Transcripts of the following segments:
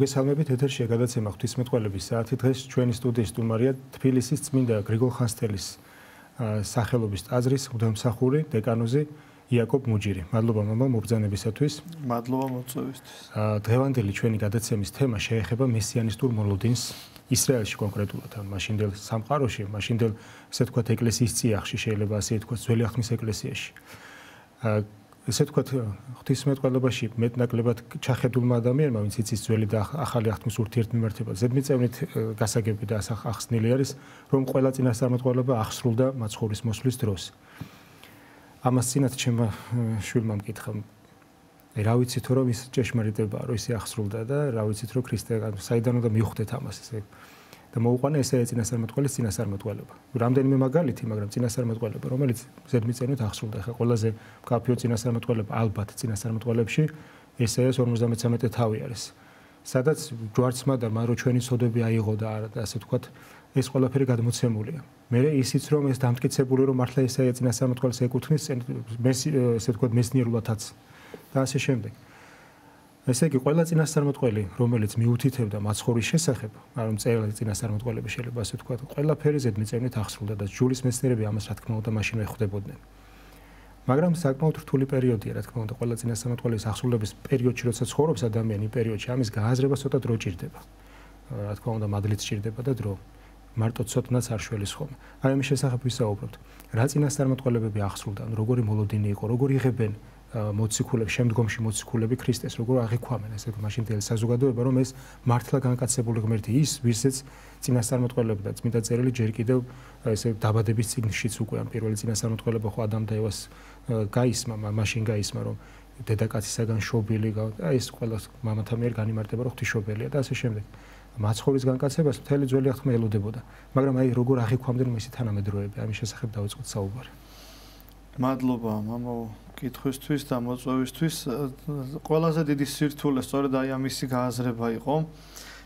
მოგესალმებით ეთერშია გადაცემა ღვთისმეტყველების საათი. დღეს ჩვენი სტუდიის სტუმარია თბილისის წმინდა გრიგოლ ხანძთელის სახელობის ტაძრის მღვდელმსახური დეკანოზი იაკობ მუჯირი. მადლობა მამა მობრძანებისათვის. მადლობა მოწვევისთვის. დღევანდელი ჩვენი გადაცემის თემა შეეხება მესიანისტურ მოლოდინს ისრაელში კონკრეტულად, ან მაშინდელ სამყაროში, მაშინდელ ესე ვთქვათ ეკლესიის წიაღში, შეიძლება ასე ვთქვათ, ძველი აღთქმის ეკლესიაში. ესე ვთქვათ, ღვთისმეტყველებაში მეტნაკლებად ჩახედულმა ადამიანმა, ვინც იცის ძველი და ახალი აღთქმის ურთიერთმიმართება, ზედმიწევნით გასაგები და ახსნილი არის, რომ ყველა წინასწარმეტყველება აღსრულდა მაცხოვრის მოსვლის დროს. ამას წინათ ჩემმა შვილმა მკითხა, რა ვიცით რომ ის ჭეშმარიტებაა, რომ ისე აღსრულდა და რა ვიცით რომ ქრისტე საიდან უნდა მივხვდეთ ამას ესე და მოუყვანა ესე წინასწარმეტყველის წინასწარმეტყველება. რამდენიმე მაგალითი, მაგრამ წინასწარმეტყველება, რომელიც ზედმიწევნით აღსრულდა. ხა ყველაზე მკაფიო წინასწარმეტყველება ალბათ წინასწარმეტყველებში ესაიას 53 თავი არის. სადაც ჯვარცმა და მან რო ჩვენი ცოდვები აიღო და ასე ვთქვათ, ეს ყველაფერი გადმოცემულია. მე ისიც რომ ეს დამტკიცებული რომ მართლა ესაია წინასწარმეტყველს ეკუთვნის ესე ვთქვათ მესნიერულადაც და ასე შემდეგ. ესე იგი ყველა წინასწარმეტყველი, რომელიც მიუთითებდა მაცხოვრის შესახებ, მაგრამ წერილი წინასწარმეტყველები შეიძლება ასე ვთქვათ, ყველაფერი ზედმიწევნით აღსრულდა და ჯულის მეცნიერები ამას რა თქმა უნდა მაშინვე ხვდებოდნენ. მაგრამ საკმაოდ რთული პერიოდია, რა თქმა უნდა, ყველა წინასწარმეტყველის აღსრულების პერიოდში, როცა ცხოვრობს ადამიანი, პერიოდში ამის გააზრება ცოტა დრო ჭირდება. რა თქმა უნდა, მადლიც ჭირდება და დრო. მარტო ცოტნაც არ შველის ხოლმე. აი ამის შესახებ ვისაუბრებთ. რა წინასწარმეტყველებები აღსრულდა, როგორი მოლოდინი იყო, როგორ იღებენ მოციქულები, შემდგომში მოციქულები ქრისტეს, როგორ აღიქვამენ ესე მაშინ თელ საზოგადოება, რომ ეს მართლა განკაცებული ღმერთი ის, ვისაც წინასწარმეტყველები და წმინდა წერილი ჯერ კიდევ ესე დაბადების წიგნშიც უკვე ამ პირველი წინასწარმეტყველება ხო ადამ და ევას გაისმა, მაშინ გაისმა, რომ დედაკაცისაგან შობილი, აი ეს ყველა მამათა მიერ განიმარტება, რომ ღვთისმშობელია და ასე შემდეგ. მაცხოვრის განკაცებას მთელი ძველი აღთქმა ელოდებოდა. მაგრამ აი როგორ აღიქვამდნენ მისი თანამედროვეები, ამის შესახებ დავიწყოთ საუბარი. მადლობა მამო კითხვისთვის და მოწვევისთვის. ყველაზე დიდი სირთულე სწორედ აი ამისი გააზრება იყო.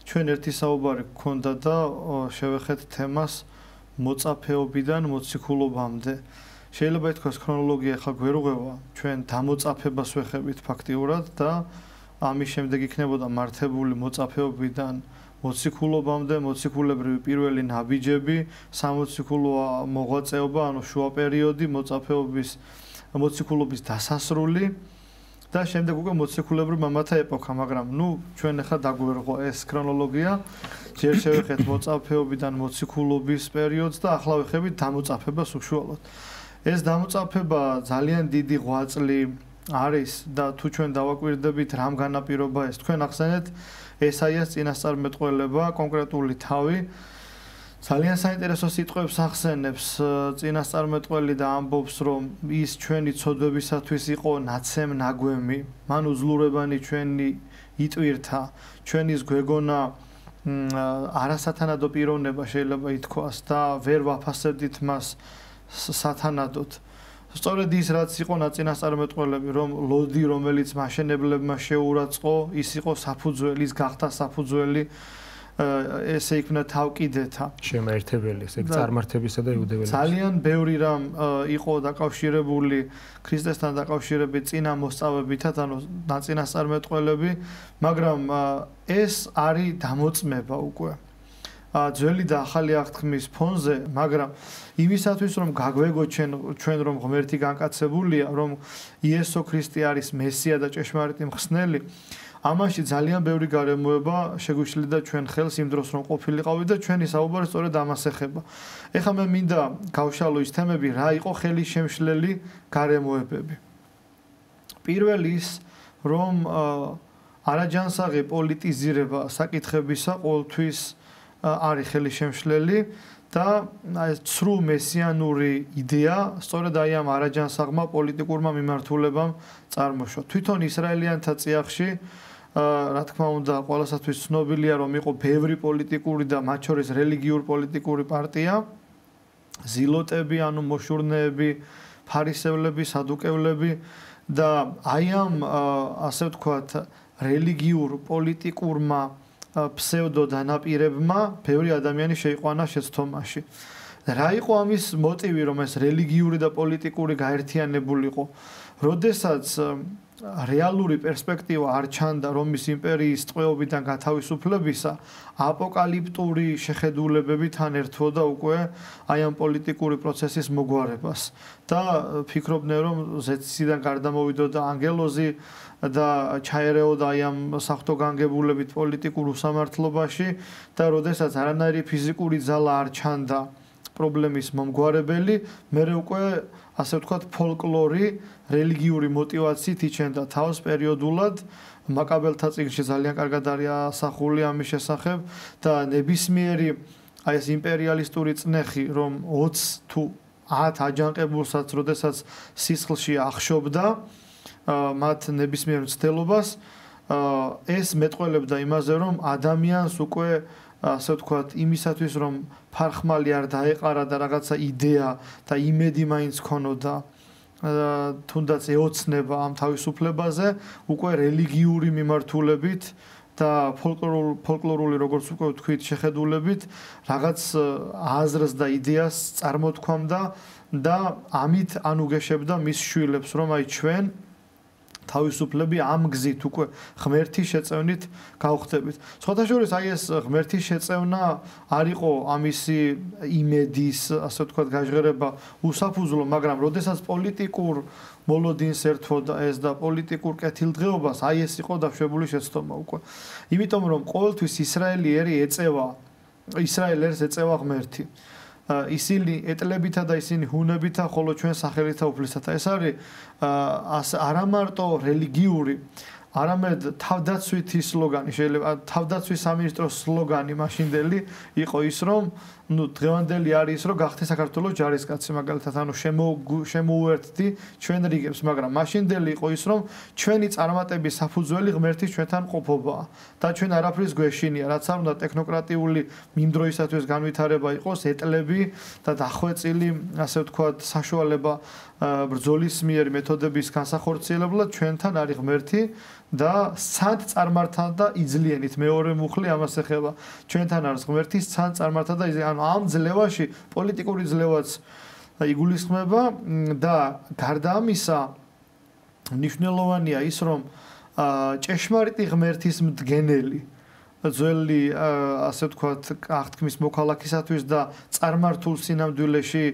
ჩვენ ერთი საუბარი გქონდა და შევეხეთ თემას მოწაფეობიდან მოციქულობამდე. შეიძლება ითქვას ქრონოლოგია ხა გვერუღება, ჩვენ დამოწაფებას ვეხებით ფაქტიურად და ამის შემდეგ იქნებოდა მართებული მოწაფეობიდან მოციქულობამდე, მოციქულებრივი პირველი ნაბიჯები, სამოციქულო მოღვაწეობა, ანუ შუა პერიოდი, მოციქულობის დასასრული და შემდეგ უკვე მოციქულებრივი მამათა ეპოქა, მაგრამ ჩვენ ახლა დაგვერღვა ეს ქრონოლოგია. ჯერ შევეხეთ მოწაფეობიდან მოციქულობის პერიოდს და ახლა ვეხებით დამოწაფებას უშუალოდ. ეს დამოწაფება ძალიან დიდი ღვაწლი არის და თუ ჩვენ დავაკვირდებით რამ განაპირობა ეს, თქვენ ახსენეთ ესაიას წინასწარმეტყველება, კონკრეტული თავი. ძალიან საინტერესო სიტყვებს ახსენებს წინასწარმეტყველი და ამბობს, რომ ის ჩვენი ცოდვებისათვის იყო ნაცემ ნაგვემი, მან უძლურებანი ჩვენი იტვირთა, ჩვენის გვეგონა არასათანადო პიროვნება შეიძლება ითქვას და ვერ ვაფასებდით მას სათანადოდ. სწორედ ის რაც იყო წინასწარმეტყველები, რომ ლოდი, რომელიც მაშენებლებმა შეურაცხო, ის იყო საფუძველი, ის გახდა საფუძველი, ესე იქნა თავკიდეთა. შემაერთებელი, ესე წარმართებისა და იუდეველების. ძალიან ბევრი რამ იყო დაკავშირებული ქრისტესთან დაკავშირებით წინა მოსწავებითაც, ანუ წინასწარმეტყველები, მაგრამ ეს არის დამოწმება უკვე. ძველი და ახალი აღთქმის ფონზე, მაგრამ იმისათვის რომ გაგვეგოთ ჩვენ რომ ღმერთი განკაცებულია, რომ იესო ქრისტე არის მესია და ჭეშმარიტი მხსნელი, ამაში ძალიან ბევრი გარემოება შეგვიშლიდა ჩვენ ხელს იმ დროს რომ ყოფილიყავით და ჩვენი საუბარი სწორედ ამას ეხება. ეხლა მე მინდა გავშალო ის თემები, რა იყო ხელის შემშლელი გარემოებები. პირველი ის, რომ არაჯანსაღი პოლიტიზირება საკითხებისა ყოველთვის არის ხელის შემშლელი და ცრუ მესიანური იდეა სწორედ აი ამ არაჯანსაღმა პოლიტიკურმა მიმართულებამ წარმოშვა. თვითონ ისრაელიანთა წიაღში, რა თქმა უნდა, ყველასათვის ცნობილია, რომ იყო ბევრი პოლიტიკური და მათ შორის რელიგიურ-პოლიტიკური პარტია, ზილოტები, ანუ მოშურნეები, ფარისევლები, სადუკევლები და აი ამ ასე ვთქვათ რელიგიურ-პოლიტიკურმა ფსევდო დანაპირებმა ბევრი ადამიანი შეიყვანა შეცდომაში. რა იყო ამის მოტივი, რომ ეს რელიგიური და პოლიტიკური გაერთიანებულიყო? როდესაც რეალური პერსპექტივა არ ჩანდა რომის იმპერიის ტყვეობიდან გათავისუფლებისა, აპოკალიპტური შეხედულებები თან ერთვოდა უკვე აი ამ პოლიტიკური პროცესის მოგვარებას და ფიქრობდნენ, რომ ზეციდან გარდამოვიდოდა ანგელოზი და ჩაერეოდა აი ამ საღვთო განგებულებით პოლიტიკურ უსამართლობაში და როდესაც არანაირი ფიზიკური ძალა არ ჩანდა პრობლემის მომგვარებელი, მერე უკვე ასე ვთქვათ ფოლკლორი რელიგიური მოტივაციით იჩენდა თავს პერიოდულად. მაკაბელთა წიგნში ძალიან კარგად არის ასახული ამის შესახებ და ნებისმიერი აი ეს იმპერიალისტური წნეხი, რომ 20 თუ 10 აჯანყებულსაც, როდესაც სისხლში ახშობდა მათ ნებისმიერ მცდელობას, ეს მეტყველებდა იმაზე, რომ ადამიანს უკვე ასე ვთქვათ, იმისათვის, რომ ფარხმალი არ დაეყარა და რაღაცა იდეა და იმედი მაინც ქონოდა, თუნდაც ეოცნება ამ თავისუფლებაზე, უკვე რელიგიური მიმართულებით და ფოლკლორული, როგორც უკვე ვთქვით, შეხედულებით რაღაც აზრს და იდეას წარმოთქვამდა და ამით ანუგეშებდა მის შვილებს, რომ აი ჩვენ თავისუფლები ამ გზით უკვე ღმერთის შეწევნით გავხდებით. სხვათაშორის აი ეს ღმერთის შეწევნა არ იყო ამისი იმედის, ასე ვთქვათ, გაჟღერება უსაფუძვლო, მაგრამ როდესაც პოლიტიკურ მოლოდინს ერთვოდა ეს და პოლიტიკურ კეთილდღეობას, აი ეს იყო დაშვებული შეცდომა უკვე. იმიტომ რომ ყოველთვის ისრაელერი ისრაელერს ეწევა ღმერთი. ისინი ეტლებითა და ისინი ჰუნებითა, ხოლო ჩვენ სახელითა უფლისათა. ეს არის არა მარტო რელიგიური, არამედ თავდაცვითი სლოგანი, შეიძლება თავდაცვის სამინისტროს სლოგანი მაშინდელი იყო ის, რომ დღევანდელი არის ის, რომ გახდე საქართველოს ჯარისკაცი, მაგალითად, შემოუერთდი ჩვენ რიგებს, მაგრამ მაშინდელი იყო ის, რომ ჩვენი წარმატების საფუძველი ღმერთის ჩვენთან ყოფობაა და ჩვენ არაფრის გვეშინია, რაც არ უნდა ტექნოკრატიული მიმდროისათვის განვითარება იყოს, ეტლები და დახვეწილი, ასე ვთქვათ, საშუალება ბრძოლის მიერ მეთოდების განსახორციელებლად ჩვენთან არის ღმერთი და სად წარმართა და იძლიანით მეორე მუხლი ამას ეხება. ჩვენთან არის ღმერთი, სად წარმართა და იძლიანით. ამ ძლევაში პოლიტიკური ძლევაც იგულისხმება და გარდა ამისა მნიშვნელოვანია ის, რომ ჭეშმარიტი ღმერთის მდგენელი ძველი ასე ვთქვათ აღთქმის მოქალაქისათვის და წარმართულ სინამდვილეში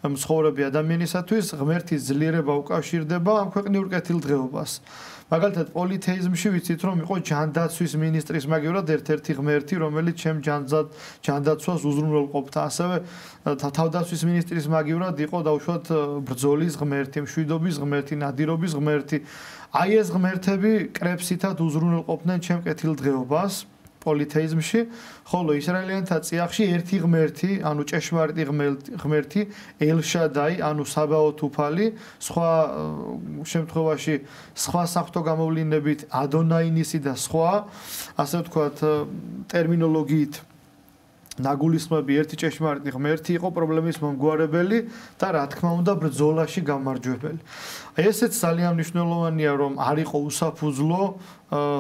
მცხოვრები ადამიანისათვის ღმერთის ძლიერება უკავშირდება ამ ქვეყნიურ კეთილდღეობას. მაგალითად პოლითეიზმში ვიცით რომ იყო ჯანდაცვის მინისტრის მაგივრად ერთ-ერთი ღმერთი, რომელიც ჩემ ჯანდაცვას უზრუნველყოფდა. ასევე თავდაცვის მინისტრის მაგივრად იყო დაუშვათ ბრძოლის ღმერთი, მშვიდობის ღმერთი, ნადირობის ღმერთი. აი ეს ღმერთები კრებსითად უზრუნველყოფდნენ ჩემ კეთილდღეობას. პოლითეიზმში, ხოლო ისრაელიანთა წიაღში ერთი ღმერთი, ანუ ჭეშმარიტი ღმერთი, ელშადაი, ანუ საბაოთ უფალი, სხვა შემთხვევაში სხვა საღვთო გამოვლინებით ადონაინისი და სხვა, ასე ვთქვათ, ტერმინოლოგიით ნაგულისხმები ერთი ჭეშმარიტი ღმერთი იყო პრობლემის მომგვარებელი და რა თქმა უნდა ბრძოლაში გამარჯვებელი. აი ესეც ძალიან მნიშვნელოვანია, რომ არ იყო უსაფუძვლო,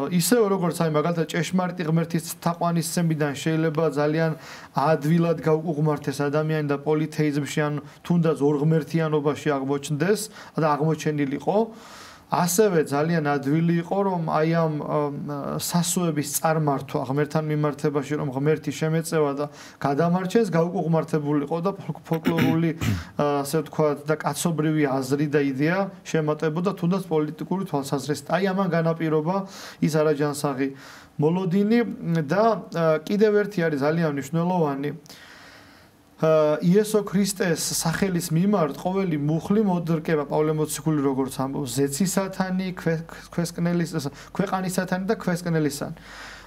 ისევე როგორც აი მაგალითად ჭეშმარიტი ღმერთის თაყვანისცემიდან შეიძლება ძალიან ადვილად გაუღმართეს ადამიანი და პოლითეიზმში ან თუნდაც ორღმერთიანობაში აღმოჩნდეს და აღმოჩენილიყო. ასევე ძალიან ადვილი იყო, რომ აი ამ სასუების წარმართვა ღმერთთან მიმართებაში, რომ ღმერთი შემეწევა და გადამარჩენს, გაუყუღმართებულიყო და ფოლკლორული, ასე ვთქვათ, და კაცობრივი აზრი და იდეა შემატებოდა თუნდაც პოლიტიკური თვალსაზრისით. აი ამან განაპირობა ის არაჯანსაღი მოლოდინი და კიდევ ერთი არის ძალიან მნიშვნელოვანი. იესო ქრისტეს სახელის მიმართ ყოველი მუხლი მოდრკება, პავლე მოციქული როგორც ამბობს, ზეცისათანი, ქვეყანისათანი და ქვესკნელისანი.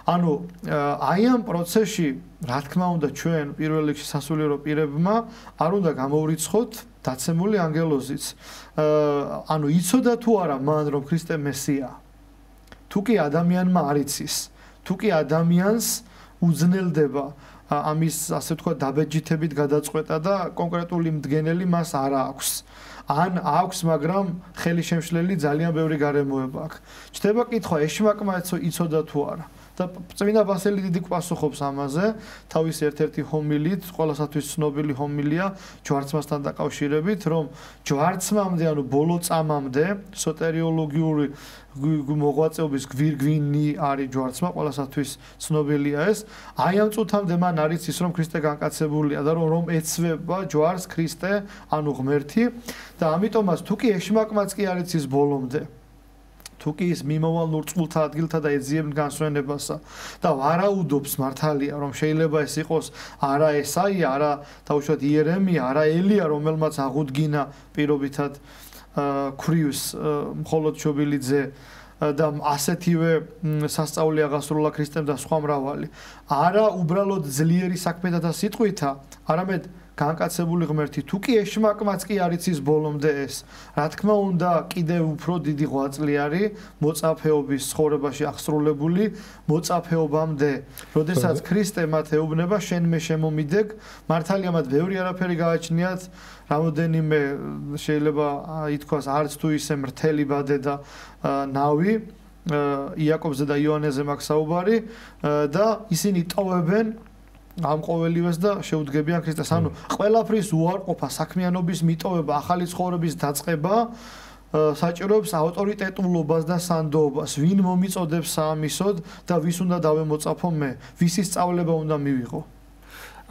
ანუ აი ამ პროცესში, რა თქმა უნდა, ჩვენ პირველ რიგში სასულიერო პირებმა არ უნდა გამოვრიცხოთ დაცემული ანგელოზიც. ანუ იცოდა თუ არა მან რომ ქრისტე მესია. თუ კი ადამიანმა არ იცის, თუ კი ადამიანს უძნელდება ამის ასე ვთქვათ დაბეჯითებით გადაწყვეტა და კონკრეტული მდგენელი მას არ აქვს. ან აქვს, მაგრამ ხელისშემშლელი ძალიან ბევრი გარემოება აქვს. ჩდება კითხვა, ეშმაკმა იცოდა თუ არა. და წმინდა ბასილი დიდი პასუხობს ამაზე, თავის ერთ-ერთი ჰომილით, ყველასათვის ცნობილი ჰომილია ჯვარცმასთან დაკავშირებით, რომ ჯვარცმამდე, ანუ ბოლო წამამდე, სოტერიოლოგიური მოღვაწეობის გვირგვინი არის ჯვარცმა, ყველასათვის ცნობილია ეს. აი ამ წუთამდე მან არის ის, რომ ქრისტე განკაცებულია და რომ ეცვება ჯვარს ქრისტე, ანუ ღმერთი და ამიტომაც თუ კი ეშმაკმაც კი არის ის ბოლომდე. თუ კი ის მიმოვალ ნურწყულთა ადგილთა და ეძიებენ განსვენებასა და ვარაუდობს მართალია, რომ შეიძლება ეს იყოს არა ესაია, არა თავშოთ იერემია, არა ელია, რომელმაც აღუდგინა პირობითად ქრიუს მხოლოდ შობილიძე და ასეთივე სასწაული აღასრულა ქრისტემ და სხვა მრავალი. არა უბრალოდ ძლიერი საქმეთა და სიტყვითა, არამედ განკაცებული ღმერთი. თუ კი ეშმაკმაც კი არის ის ბოლომდე ეს, რა თქმა უნდა, კიდევ უფრო დიდი ღვაწლი არის მოწაფეობის ცხოვრებაში აღსრულებული მოწაფეობამდე. როდესაც ქრისტე მათ ეუბნება, შენ მე შემომიდეგ, მართალია მათ ბევრი არაფერი გააჩნიათ, რამოდენიმე შეიძლება ითქვას არც თუ ისე მრთელი ბადე და ნავი, იაკობზე და იოანეზე მაქვს საუბარი და ისინი ტოვებენ ამ ყოველივეს და შეუდგებიან ქრისტეს. ანუ ყველაფრის უარყოფა, საქმიანობის მიტოვება, ახალი ცხოვრების დაწყება საჭიროებს ავტორიტეტულობას და სანდოობას. ვინ მომიწოდებს საამისოდ და ვის უნდა დავემოწაფო მე? ვისი სწავლება უნდა მივიღო?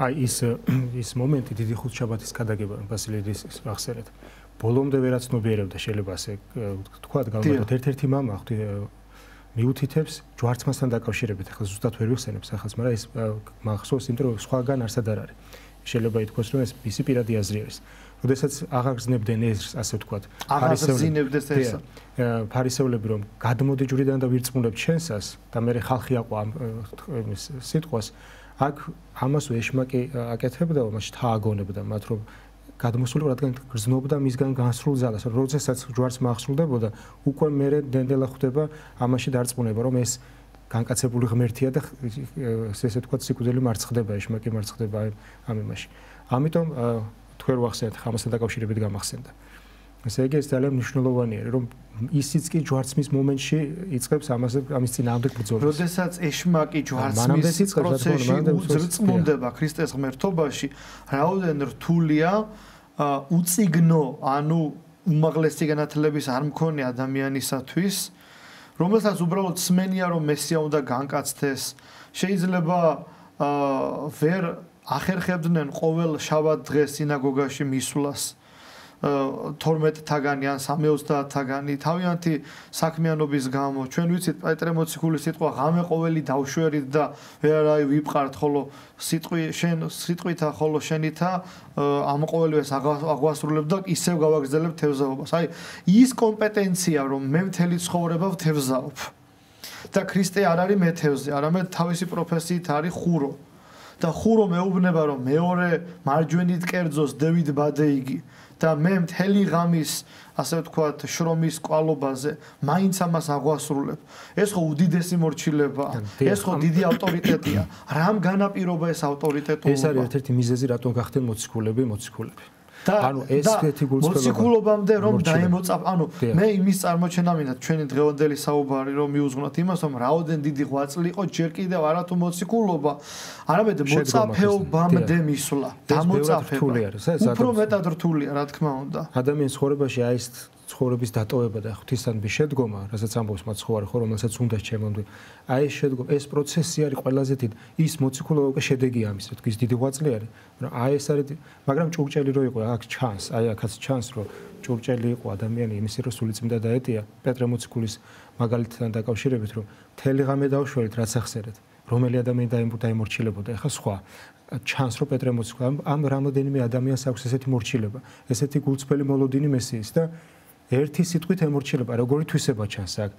აი ის მომენტი დიდი ხუთშაბათის გადაგება ბასილედის ახსენეთ. ბოლომდე ვერაცნობიერებდა შეიძლება ასე თქვათ, გალბათ ერთ-ერთი მამა მიუთითებს ჯვარცმასთან დაკავშირებით. ახლა ზუსტად ვერ ვიხსენებ სახელს, მაგრამ ეს მახსოვს, იმიტომ რომ სხვაგან არსად არ არის. შეიძლება ითქვას, რომ ეს მისი პირადი აზრი არის. როდესაც აღარ გზნებდნენ ეს, ასე ვთქვათ, ფარისევლები, რომ გადმოდი ჯვრიდან და ვირწმუნებ ჩვენსას და მე ხალხი აყვა ამ სიტყვას, აქ ამას ეშმაკი აკეთებდა, მას თააგონებდა მათ, რომ გადმოსული რადგან გრძნობდა მისგან განსრულ ძალას, როდესაც ჯვარს მაახსრულდებოდა, უკვე მერე დენდელა ხვდება ამაში დარწმუნება, რომ ეს განკაცებული ღმერთია და ესე ვთქვათ, სიკვდილი მარცხდება, ეშმაკი მარცხდება ამ იმაში. ამიტომ თქვენ ვახსენეთ, ამასთან დაკავშირებით გამახსენდა. ესე იგი ეს ძალიან მნიშვნელოვანია, რომ ისიც კი ჯვარცმის მომენტში იწყებს ამის წინააღმდეგ ბრძოლას. როდესაც ეშმაკი ჯვარცმის პროცესში უძრწმუნდება ქრისტეს ღმერთობაში, რაოდენ რთულია უწიგნო, ანუ უმაღლესი განათლების არ მქონე ადამიანისათვის, რომელსაც უბრალოდ სმენია, რომ მესია უნდა განკაცდეს. შეიძლება ვერ ახერხებდნენ ყოველ შაბათ დღეს სინაგოგაში მისვლას 12-თაგანი ან 30-თაგანი თავიანთი საქმიანობის გამო. ჩვენ ვიცით პეტრე მოციქულის სიტყვა ღამე ყოველი დავშვერით და ვერაი ვიფყართ, ხოლო სიტყვითა ხოლო შენითა ამ ყოველივეს აღვასრულებ და ისევ გავაგრძელებ თევზაობას. აი ის კომპეტენცია, რომ მე მთელი ცხოვრება ვთევზაობ და ქრისტე არ არის მეთევზე, არამედ თავისი პროფესიით არის ხურო. და ხურო მეუბნება, რომ მეორე მარჯვენით კერძოს დევიდ ბადე იგი და მე მთელი ღამის, ასე ვთქვათ, შრომის კვალობაზე მაინც ამას აღვასრულებ. ეს ხო უდიდესი მორჩილებაა, ეს ხო დიდი ავტორიტეტია. რამ განაპირობა ეს ავტორიტეტულობა? ეს არის ერთ-ერთი მიზეზი, რატომ გახდნენ მოციქულები. ანუ ეს ერთი გულწრფელობა მოციქულობამდე რომ დაემოწაფ, ანუ მე იმის წარმოჩენა მინდა ჩვენი დღევანდელი საუბარი რომ მიუძღვნათ იმას, რომ რაოდენ დიდი ღვაწლი იყო ჯერ კიდევ არათუ მოციქულობა, არამედ მოწაფეობამდე მისვლა. დამოწაფება უფრო მეტად რთულია, რა თქმა უნდა. ადამიანის ცხოვრებაში აი ეს ცხოვრების დატოვება და ღვთისადმი შედგომა, რასაც ამბობს მაცხოვარი ხო, რომელსაც უნდა შემონდე. აი ეს შედგომა, ეს პროცესი არის ყველაზე დიდი. ის მოციქულობა უკვე შედეგია ამის, რა თქმა უნდა, დიდი ღვაწლი არის. აი ეს არის, მაგრამ ჭურჭელი რო იყო, აქ ჩანს, აი აქაც ჩანს, რომ ჭურჭელი იყო ადამიანი, იმისი რომ სულიწმინდა დაეტია პეტრე მოციქულის მაგალითთან დაკავშირებით, რომ მთელი ღამე დავშველით, რაც ახსენეთ, რომელი ადამიანი დაემორჩილებოდა, ეხა სხვა. ჩანს რომ პეტრე მოციქული ამ რამოდენიმე ადამიანს აქვს ესეთი მორჩილება, ესეთი გულწრფელი მოლოდინი მესიის და ერთი სიტყვით ემორჩილება, როგორი თვისება ჩანს აქ.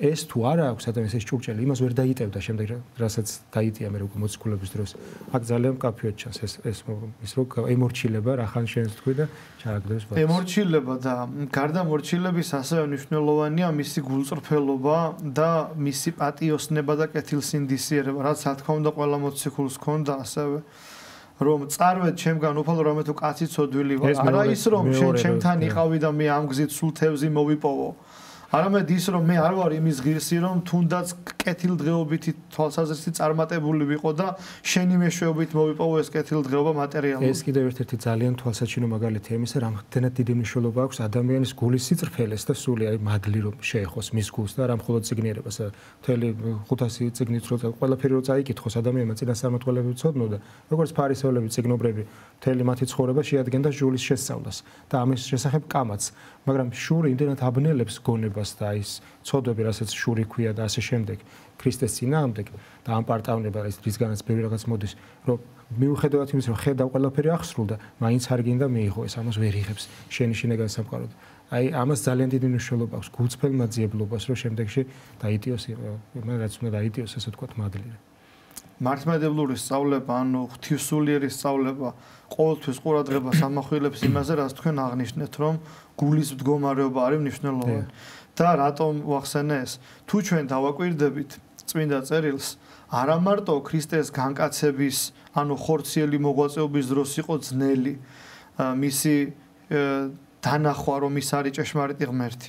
ეს თუ არა აქვს ადამიანს ეს ჭურჭელი, იმას ვერ დაიტევდა შემდეგ, რასაც დაიტია მე როგორ მოციქულების დროს. აქ ძალიან მკაფიოდ ჩანს ეს რომ ემორჩილება, რახან შენს თქვი და ჩააგდებს ბატონს. ემორჩილება და გარდა მორჩილების ასევე მნიშვნელოვანია მისი გულწრფელობა და მისი პატიოსნება და კეთილსინდისიერება, რაც რა თქმა უნდა ყველა მოციქულს ჰქონდა ასევე. რომ წარვეთ ჩემგან უფალო რამე თუ კაცი ცოდვილი ვარ. არა ის რომ შენ ჩემთან იყავი და მე ამ გზით სულ თევზი მოვიპოვო. არამედ ის რომ მე არ ვარ იმის ღირსი რომ თუნდაც კეთილდღეობითი თვალსაზრისით წარმატებული ვიყო და შენი მეშვეობით მოვიპოვო ეს კეთილდღეობა მატერიალური. ეს კიდევ ერთ-ერთი ძალიან თვალსაჩინო მაგალითია იმისა, რამდენად დიდი მნიშვნელობა აქვს ადამიანის გულის სიძრფელეს და სული აი მადლი რომ შეეხოს მის გულს და არა მხოლოდ ციგნიერებას. მთელი 500 ციგნით რო ყველაფერი რო წაიკითხოს ადამიანმა წინასწარმეტყველები ცოდნოდა, როგორც ფარისევლები ციგნობრები მთელი მათი ცხოვრება შეადგენდა ჟულის შესწავლას და ამის შესახებ კამაც, მაგრამ შური იმდენად აბნელებს გონებას და ის ცოდვები, რასაც შური ქვია და ასე შემდეგ, ქრისტეს წინააღმდეგ და ამ პარტავნება ის რისგანაც ბევრი რაღაც მოდის, რომ მიუხედავად იმისა, რომ ხედავ ყველაფერი აღსრულდა, მაინც არ გინდა მიიღო ეს, ამას ვერ იღებს შენი შინაგან სამყაროდ. აი ამას ძალიან დიდი მნიშვნელობა აქვს გულწრფელ მაძიებლობას, რომ შემდეგში დაიტიოს, რაც უნდა დაიტიოს, ასე ვთქვათ, მადლი. მართლმადებლური სწავლება, ანუ ღვთისმსულიერი სწავლება ყოველთვის ყურადღებას ამახვილებს იმაზე, რაც თქვენ აღნიშნეთ, რომ გულის მდგომარეობა არის მნიშვნელოვანი. და რატომ ვახსენე ეს? თუ ჩვენ დავაკვირდებით წმინდა წერილს, არა მარტო ქრისტეს განკაცების, ანუ ხორციელი მოღვაწეობის დროს იყო ძნელი მისი დანახვა, რომ ის არის ჭეშმარიტი ღმერთი.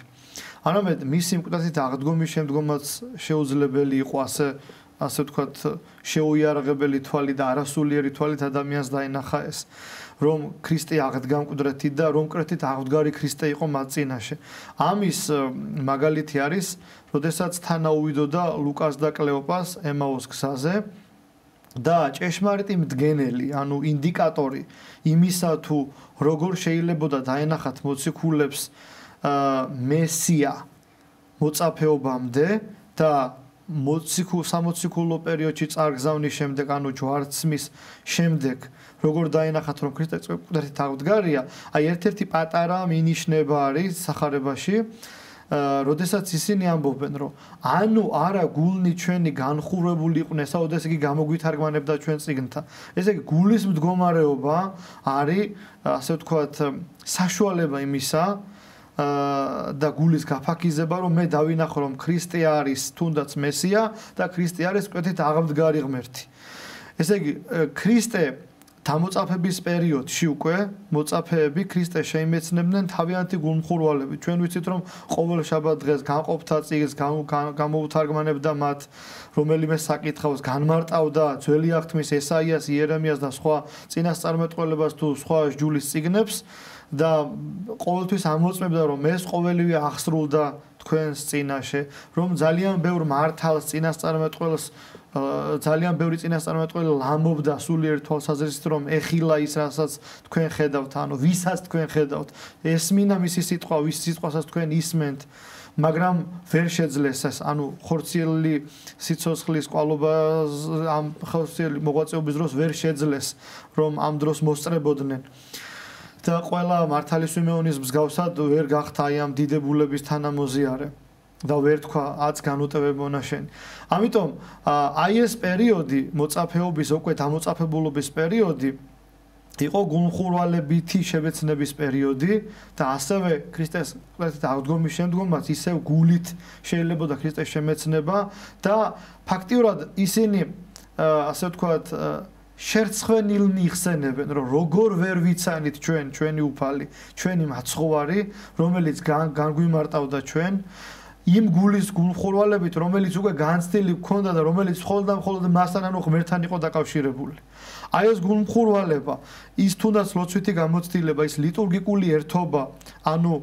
არამედ მისი მკვდრით აღდგომის შემდგომაც შეუძლებელი იყო ასე ვთქვათ, შეუიარაღებელი თვალი და არასულიერი თვალით ადამიანს დაენახა ეს, რომ ქრისტე აღდგა მკვდრეთით და რომ მკვდრეთით აღდგარი ქრისტე იყო მათ წინაშე. ამის მაგალითი არის, როდესაც თანაუვიდოდა ლუკას და კლეოპას ემაუს გზაზე და ჭეშმარიტი მდგენელი, ანუ ინდიკატორი იმისა თუ როგორ შეიძლებოდა დაენახათ მოციქულებს მესია მოწაფეობამდე და სამოციქულო პერიოდში წარგზავნის შემდეგ, ანუ ჯვარცმის შემდეგ, როგორ დაენახათ რომ ქრისტე მკვდრით აღდგარია, აი ერთ-ერთი პატარა მინიშნება არის სახარებაში, როდესაც ისინი ამბობენ, რომ ანუ არა გულნი ჩვენი განხურვებული იყვნენ, საოდეს იგი გამოგვითარგმანებდა ჩვენ წიგნთან. ესე იგი გულის მდგომარეობა არის, ასე ვთქვათ, საშუალება იმისა და გულის გაფაქიზება, რომ მე დავინახო, რომ ქრისტე არის თუნდაც მესია და ქრისტე არის მკვდრით აღდგარი ღმერთი. ესე იგი ქრისტე დამოწაფების პერიოდში უკვე მოწაფეები ქრისტეს შეიმეცნებდნენ თავიანთი გულმხურვალებით. ჩვენ ვიცით, რომ ყოველ შაბათ დღეს განყოფთა წიგნს გამოუთარგმანებდა მათ, რომელიმე საკითხავს განმარტავდა ძველი აღთქმის ესაიას, იერემიას და სხვა წინასწარმეტყველებას თუ სხვა ჯულის წიგნებს და ყოველთვის ამოწმებდა, რომ ეს ყოველივე აღსრულდა თქვენს წინაშე, რომ ძალიან ბევრ მართალს წინასწარმეტყველს ძალიან ბევრი წინასწარმეტყველი ლამობდა სულიერ თვალსაზრისით, რომ ეხილა ის, რასაც თქვენ ხედავთ, ანუ ვისაც თქვენ ხედავთ, ესმინა მისი სიტყვა, ვის სიტყვასაც თქვენ ისმენთ, მაგრამ ვერ შეძლეს ეს, ანუ ხორციელი სიცოცხლის კვალობა ამ ხორციელი მოღვაწეობის დროს ვერ შეძლეს, რომ ამ დროს მოსწრებოდნენ. და ყველა მართალი სვიმეონის მსგავსად ვერ გახდა აი ამ დიდებულების თანამოზიარე. და ვერ თქვა აც განუტევებონა შენ. ამიტომ აი ეს პერიოდი მოწაფეობის უკვე დამოწაფებულობის პერიოდი იყო გულმხურვალებითი შებეცნების პერიოდი და ასევე ქრისტეს მკვდრით აღდგომის შემდგომაც ისევ გულით შეიძლებოდა ქრისტეს შემეცნება და ფაქტიურად ისინი ასე ვთქვათ შერცხვენილნი იხსენებენ, რომ როგორ ვერ ვიცანით ჩვენი უფალი, ჩვენი მაცხოვარი, რომელიც განგვიმარტავდა ჩვენ იმ გულის გულმხურვალებით, რომელიც უკვე განცდილი გქონდა და რომელიც მხოლოდ მასთან ანუ ღმერთთან იყო დაკავშირებული. აი ეს გულმხურვალება, ის თუნდაც ლოცვითი გამოცდილება, ის ლიტურგიკული ერთობა, ანუ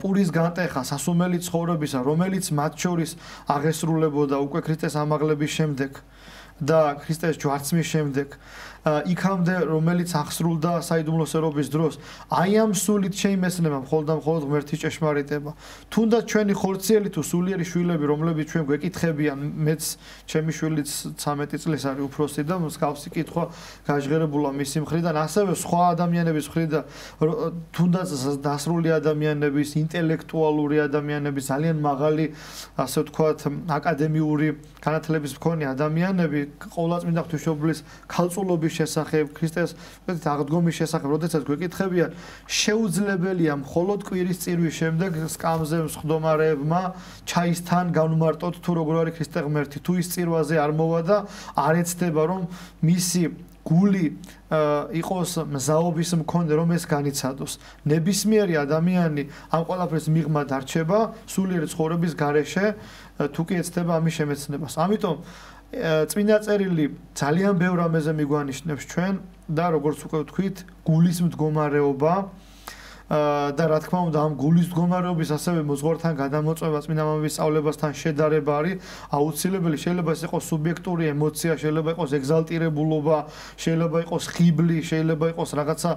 პურის განტეხა სასუმელი ცხოვრებისა, რომელიც მათ შორის აღესრულებოდა უკვე ქრისტეს ამაღლების შემდეგ და ქრისტეს ჯვარცმის შემდეგ, იქამდე რომელიც აღსრულდა საიდუმლოს ერობის დროს, აი ამ სულით შეიმეცნება მხოლოდ ღმერთის ჭეშმარიტება. თუნდაც ჩვენი ხორციელი თუ სულიერი შვილები, რომლებიც ჩვენ გვეკითხებიან, მეც ჩემი შვილიც 13 წლის არის უფროსი და მსგავსი კითხვა გაჟღერებულა მისი მხრიდან, ასევე სხვა ადამიანების მხრიდან, თუნდაც დასრული ადამიანების, ინტელექტუალური ადამიანების, ძალიან მაღალი, ასე ვთქვათ, აკადემიური განათლების მქონე ადამიანები, ყოვლადწმინდა ღვთისმშობლის ქალწულობის შესახებ, ქრისტეს აღდგომის შესახებ, როდესაც გვეკითხებიან, შეუძლებელია მხოლოდ კვირის წირვის შემდეგ სკამზე მსხდომარეებმა ჩაისთან განმარტოთ თუ როგორ არის ქრისტე ღმერთი, თუ ის წირვაზე არ მოვა და არ ეცდება რომ მისი გული იყოს მზაობის მქონე, რომ ეს განიცადოს. ნებისმიერი ადამიანი ამ ყველაფრის მიღმა დარჩება სულიერი ცხოვრების გარეშე, თუ კი ეცდება ამის შემეცნებას. ამიტომ წმინდა წერილი ძალიან ბევრ რამეზე მიგვანიშნებს ჩვენ და როგორც უკვე ვთქვით, გულის მდგომარეობა და რა თქმა უნდა ამ გულის მდგომარეობის ასევე მოძღვართან გადამოწმება წმინდა მამების სწავლებასთან შედარება არის აუცილებელი. შეიძლება ეს იყოს სუბიექტური ემოცია, შეიძლება იყოს ეგზალტირებულობა, შეიძლება იყოს ხიბლი, შეიძლება იყოს რაღაცა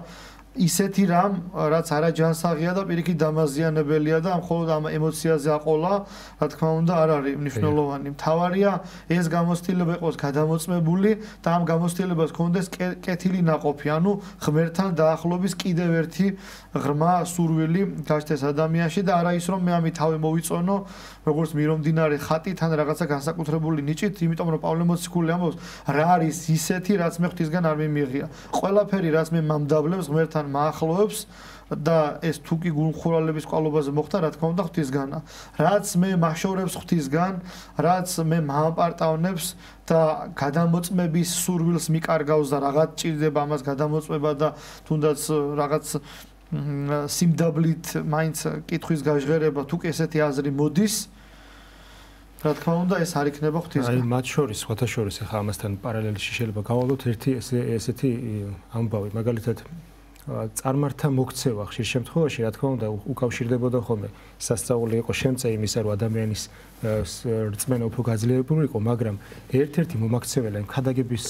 ისეთი რამ, რაც არაჯანსაღია და პირიქით დამაზიანებელია და მხოლოდ ამ ემოციაზე აყოლა, რა თქმა უნდა, არ არის მნიშვნელოვანი. მთავარია ეს გამოცდილება იყოს გადამოწმებული და ამ გამოცდილებას ჰქონდეს კეთილი ნაყოფი, ანუ ღმერთთან დაახლობის კიდევ ერთი ღრმა სურვილი გაჩნდეს ადამიანში და არა ის რომ მე ამით თავი მოვიწონო, როგორც მირომდინარე ხატით ან რაღაცა განსაკუთრებული ნიჭით, იმიტომ რომ პავლე მოციქული ამბობს, რა არის ისეთი, რაც მე ღვთისგან არ მიმიღია. ყველაფერი, რაც მე მამდავლებს ღმერთთან მაახლოებს და ეს თუ კი გულმხურვალების ყალობაზე მოხდა, რა თქმა უნდა ღვთისგანა. რაც მე მაშორებს ღვთისგან, რაც მე მაამპარტავნებს და გადამოწმების სურვილს მიკარგავს და რაღაც ჭირდება ამას გადამოწმება და თუნდაც რაღაც სიმდაბლით მაინც კითხვის გაჟღერება, თუ კი ესეთი აზრი მოდის, რა თქმა უნდა ეს არ იქნება ღვთისგან. აი მათ შორის, სხვათა შორის ახლა ამასთან პარალელში შეიძლება გავავლოთ ერთი ესეთი ამბავი, მაგალითად წარმართა მოქცევა ხშირ შემთხვევაში, რა თქმა უნდა, უკავშირდებოდა ხოლმე სასწაული იყო შემწე იმისა, რომ ადამიანის რწმენა უფრო გაძლიერებული იყო, მაგრამ ერთ-ერთი მომაქცეველი იმ ქადაგების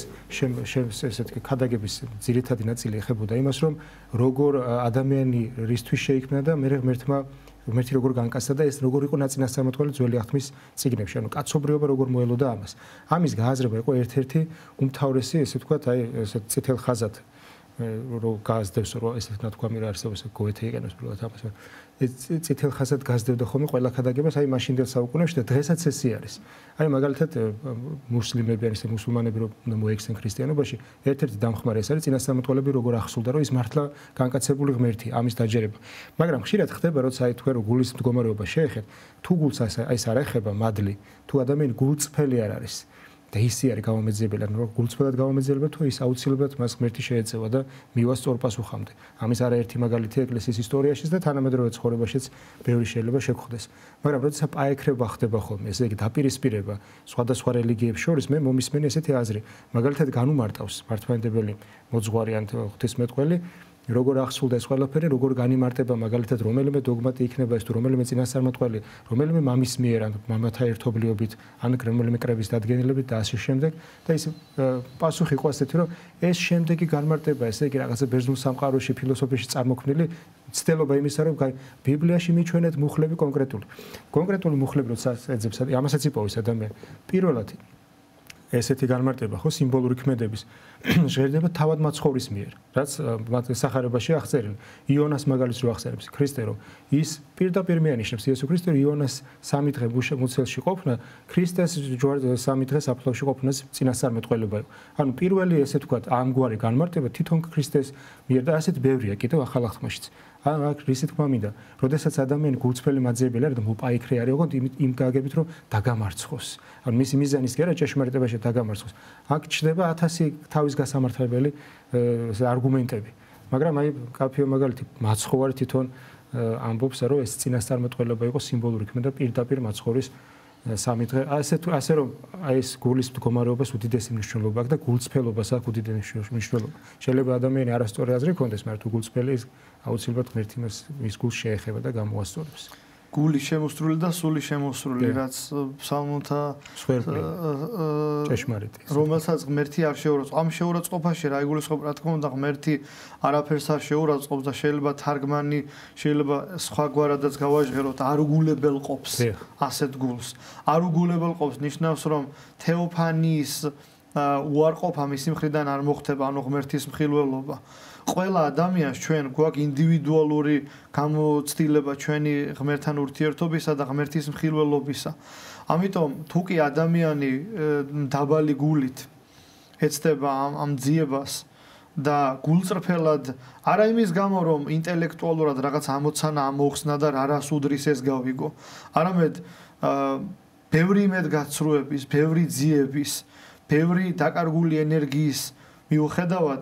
ესეთი ქადაგების ძირითადი ნაწილი ეხებოდა იმას, რომ როგორ ადამიანი რისთვის შეიქმნა და მე ღმერთი როგორ განკაცდა და ეს როგორ იყო ნაწინასწარმეტყველი ძველი აღთმის წიგნებში, ანუ კაცობრიობა როგორ მოელოდა ამას. ამის გააზრება იყო ერთ-ერთი უმთავრესი, ესე ვთქვათ, აი ესე წითელ ხაზად რო გაზდევს რომ ესე ნათქვამი რა არსებობს გოეთე იყენებს პირველად ამას. წითელ ხაზად გაზდევდა ხოლმე ყველა ქადაგებას აი მაშინდელ საუკუნეებში და დღესაც ესე არის. აი მაგალითად მუსლიმები ან მუსულმანები რო მოექცნენ ქრისტიანობაში, ერთ-ერთი დამხმარე ეს არის წინასწარმეტყველები როგორ ახსულდა რომ ის მართლა განკაცებული ღმერთი, ამის დაჯერება. მაგრამ ხშირად ხდება როცა აი თქვენ რო გულის მდგომარეობა შეეხეთ, თუ გულს აი ეს არ ეხება მადლი, თუ ადამიანი გულწრფელი არ არის და ისი არის გამომეძიებელი, ანუ გულწრფელად გამომეძიებელი, თუ ის აუცილებლად მას ღმერთი შეეწევა და მივა სწორ პასუხამდე. ამის არაერთი მაგალითი ეკლესიის ისტორიაშიც და თანამედროვე ცხოვრებაშიც ბევრი შეიძლება შეგხვდეს. მაგრამ როდესაც პაექრება ხდება ხოლმე, ესე იგი დაპირისპირება სხვადასხვა რელიგიებს შორის, მე მომისმენი ესეთი აზრი. მაგალითად განუმარტავს მართლმადიდებელი მოძღვარი ან ღვთისმეტყველი როგორ ახსულდა ეს ყველაფერი, როგორ განიმარტება მაგალითად რომელიმე დოგმატი იქნება ეს თუ რომელიმე წინასწარმეტყველი, რომელიმე მამის მიერ ან მამათა ერთობლიობით, ან რომელიმე კრების დადგენილებით და ასე შემდეგ და ის პასუხი იყო ასეთი, რომ ეს შემდეგი განმარტება, ესე იგი რაღაცა ბერძნულ სამყაროში, ფილოსოფიაში წარმოქმნილი ცდელობა იმისა, რომ ბიბლიაში მიჩვენეთ მუხლები კონკრეტული მუხლები როცა ეძებს, ამასაც იპოვის ადამიანი. პირველად ესეთი განმარტება ხო სიმბოლური ქმედების ჟღერდება თავად მაცხოვრის მიერ, რაც სახარებაში აღწერილი. იონას მაგალითს რო აღწერებს ქრისტე რომ ის პირდაპირ მეანიშნებს იესო ქრისტე იონას 3 დღე მუცელში ყოფნა, ქრისტეს 3 დღე საფლავში ყოფნას წინასწარმეტყველება იყო. ანუ პირველი ესე ვთქვათ ამგვარი განმარტება თვითონ ქრისტეს მიერ და ასეთ ბევრია კიდევ ახალ აღთქმაშიც. აქ რისი თქმა მინდა, როდესაც ადამიანი გულწრფელი მაძიებელი არის და მოპაიქრე არის, ოღონდ იმ გაგებით რომ დაგამარცხოს. ანუ მისი მიზანის კი არა ჭეშმარიტებაში დაგამარცხოს. აქ ჩნდება 1000 თავის გასამართლებელი არგუმენტები. მაგრამ აი კაფეო მაგალითი მაცხოვარი თვითონ ამბობს რომ ეს წინასწარმეტყველება იყო სიმბოლური ქმედა პირდაპირ მაცხოვრის 3 დღე. ასე რომ აი ეს გულის მდგომარეობას უდიდესი მნიშვნელობა აქვს და გულწრფელობას აქვს უდიდესი მნიშვნელობა. შეიძლება ადამიანი არასწორი აზრი ჰქონდეს, მაგრამ თუ გულწრფელი ის აუცილებლად ღმერთი მის გულს შეეხება და გამოასწორებს. გული შემოსრული და სული შემოსრული, რაც ფსალმოთა ჭეშმარიტი. რომელსაც ღმერთი არ შეურაცხყოფს. ამ შეურაცხყოფაში რა იგულისხმება, რა თქმა უნდა, ღმერთი არაფერს არ შეურაცხყოფს და შეიძლება თარგმანი, შეიძლება სხვაგვარადაც გავაჟღეროთ, არ უგულებელ ყოფს ასეთ გულს. არ უგულებელ ყოფს ნიშნავს, რომ თეოფანიის უარყოფა მისი მხრიდან არ მოხდება, ანუ ღმერთის მხილველობა. ყველა ადამიანს ჩვენ გვაქვს ინდივიდუალური გამოცდილება ჩვენი ღმერთთან ურთიერთობისა და ღმერთის მხილველობისა. ამიტომ თუ კი ადამიანი დაბალი გულით ეცდება ამ ძიებას და გულწრფელად არა იმის გამო რომ ინტელექტუალურად რაღაც ამოცანა ამოხსნა და რას უდრის ეს გავიგო, არამედ ბევრი იმედგაცრუების, ბევრი ძიების, ბევრი დაკარგული ენერგიის მიუხედავად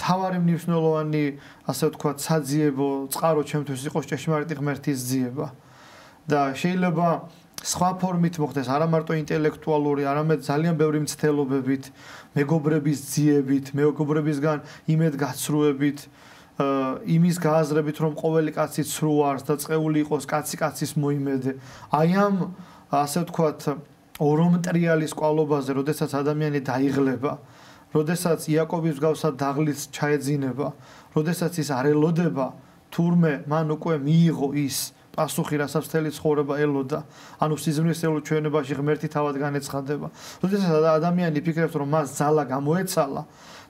თავარი მნიშვნელოვანი, ასე ვთქვათ, საძიებო წყარო ჩემთვის იყოს ჭეშმარიტი ღმერთის ძიება. და შეიძლება სხვა ფორმით მოხდეს, არა მარტო ინტელექტუალური, არამედ ძალიან ბევრი მცდელობებით, მეგობრების ძიებით, მეგობრებისგან იმედგაცრუებით, იმის გააზრებით, რომ ყოველი კაცი ცრუ არის და წეული იყოს კაცი კაცის მოიმედე. აი ამ, ასე ვთქვათ, ორომტრიალის კვალობაზე, როდესაც ადამიანი დაიღლება, როდესაც იაკობის მსგავსად დაღლიც ჩაეძინება, როდესაც ის არ ელოდება, თურმე მან უკვე მიიღო ის პასუხი, რასაც მთელი ცხოვრება ელოდა, ანუ სიზმრისეულ ჩვენებაში ღმერთი თავად განეცხადება. როდესაც ადამიანი ფიქრობს, რომ მას ძალა გამოეცალა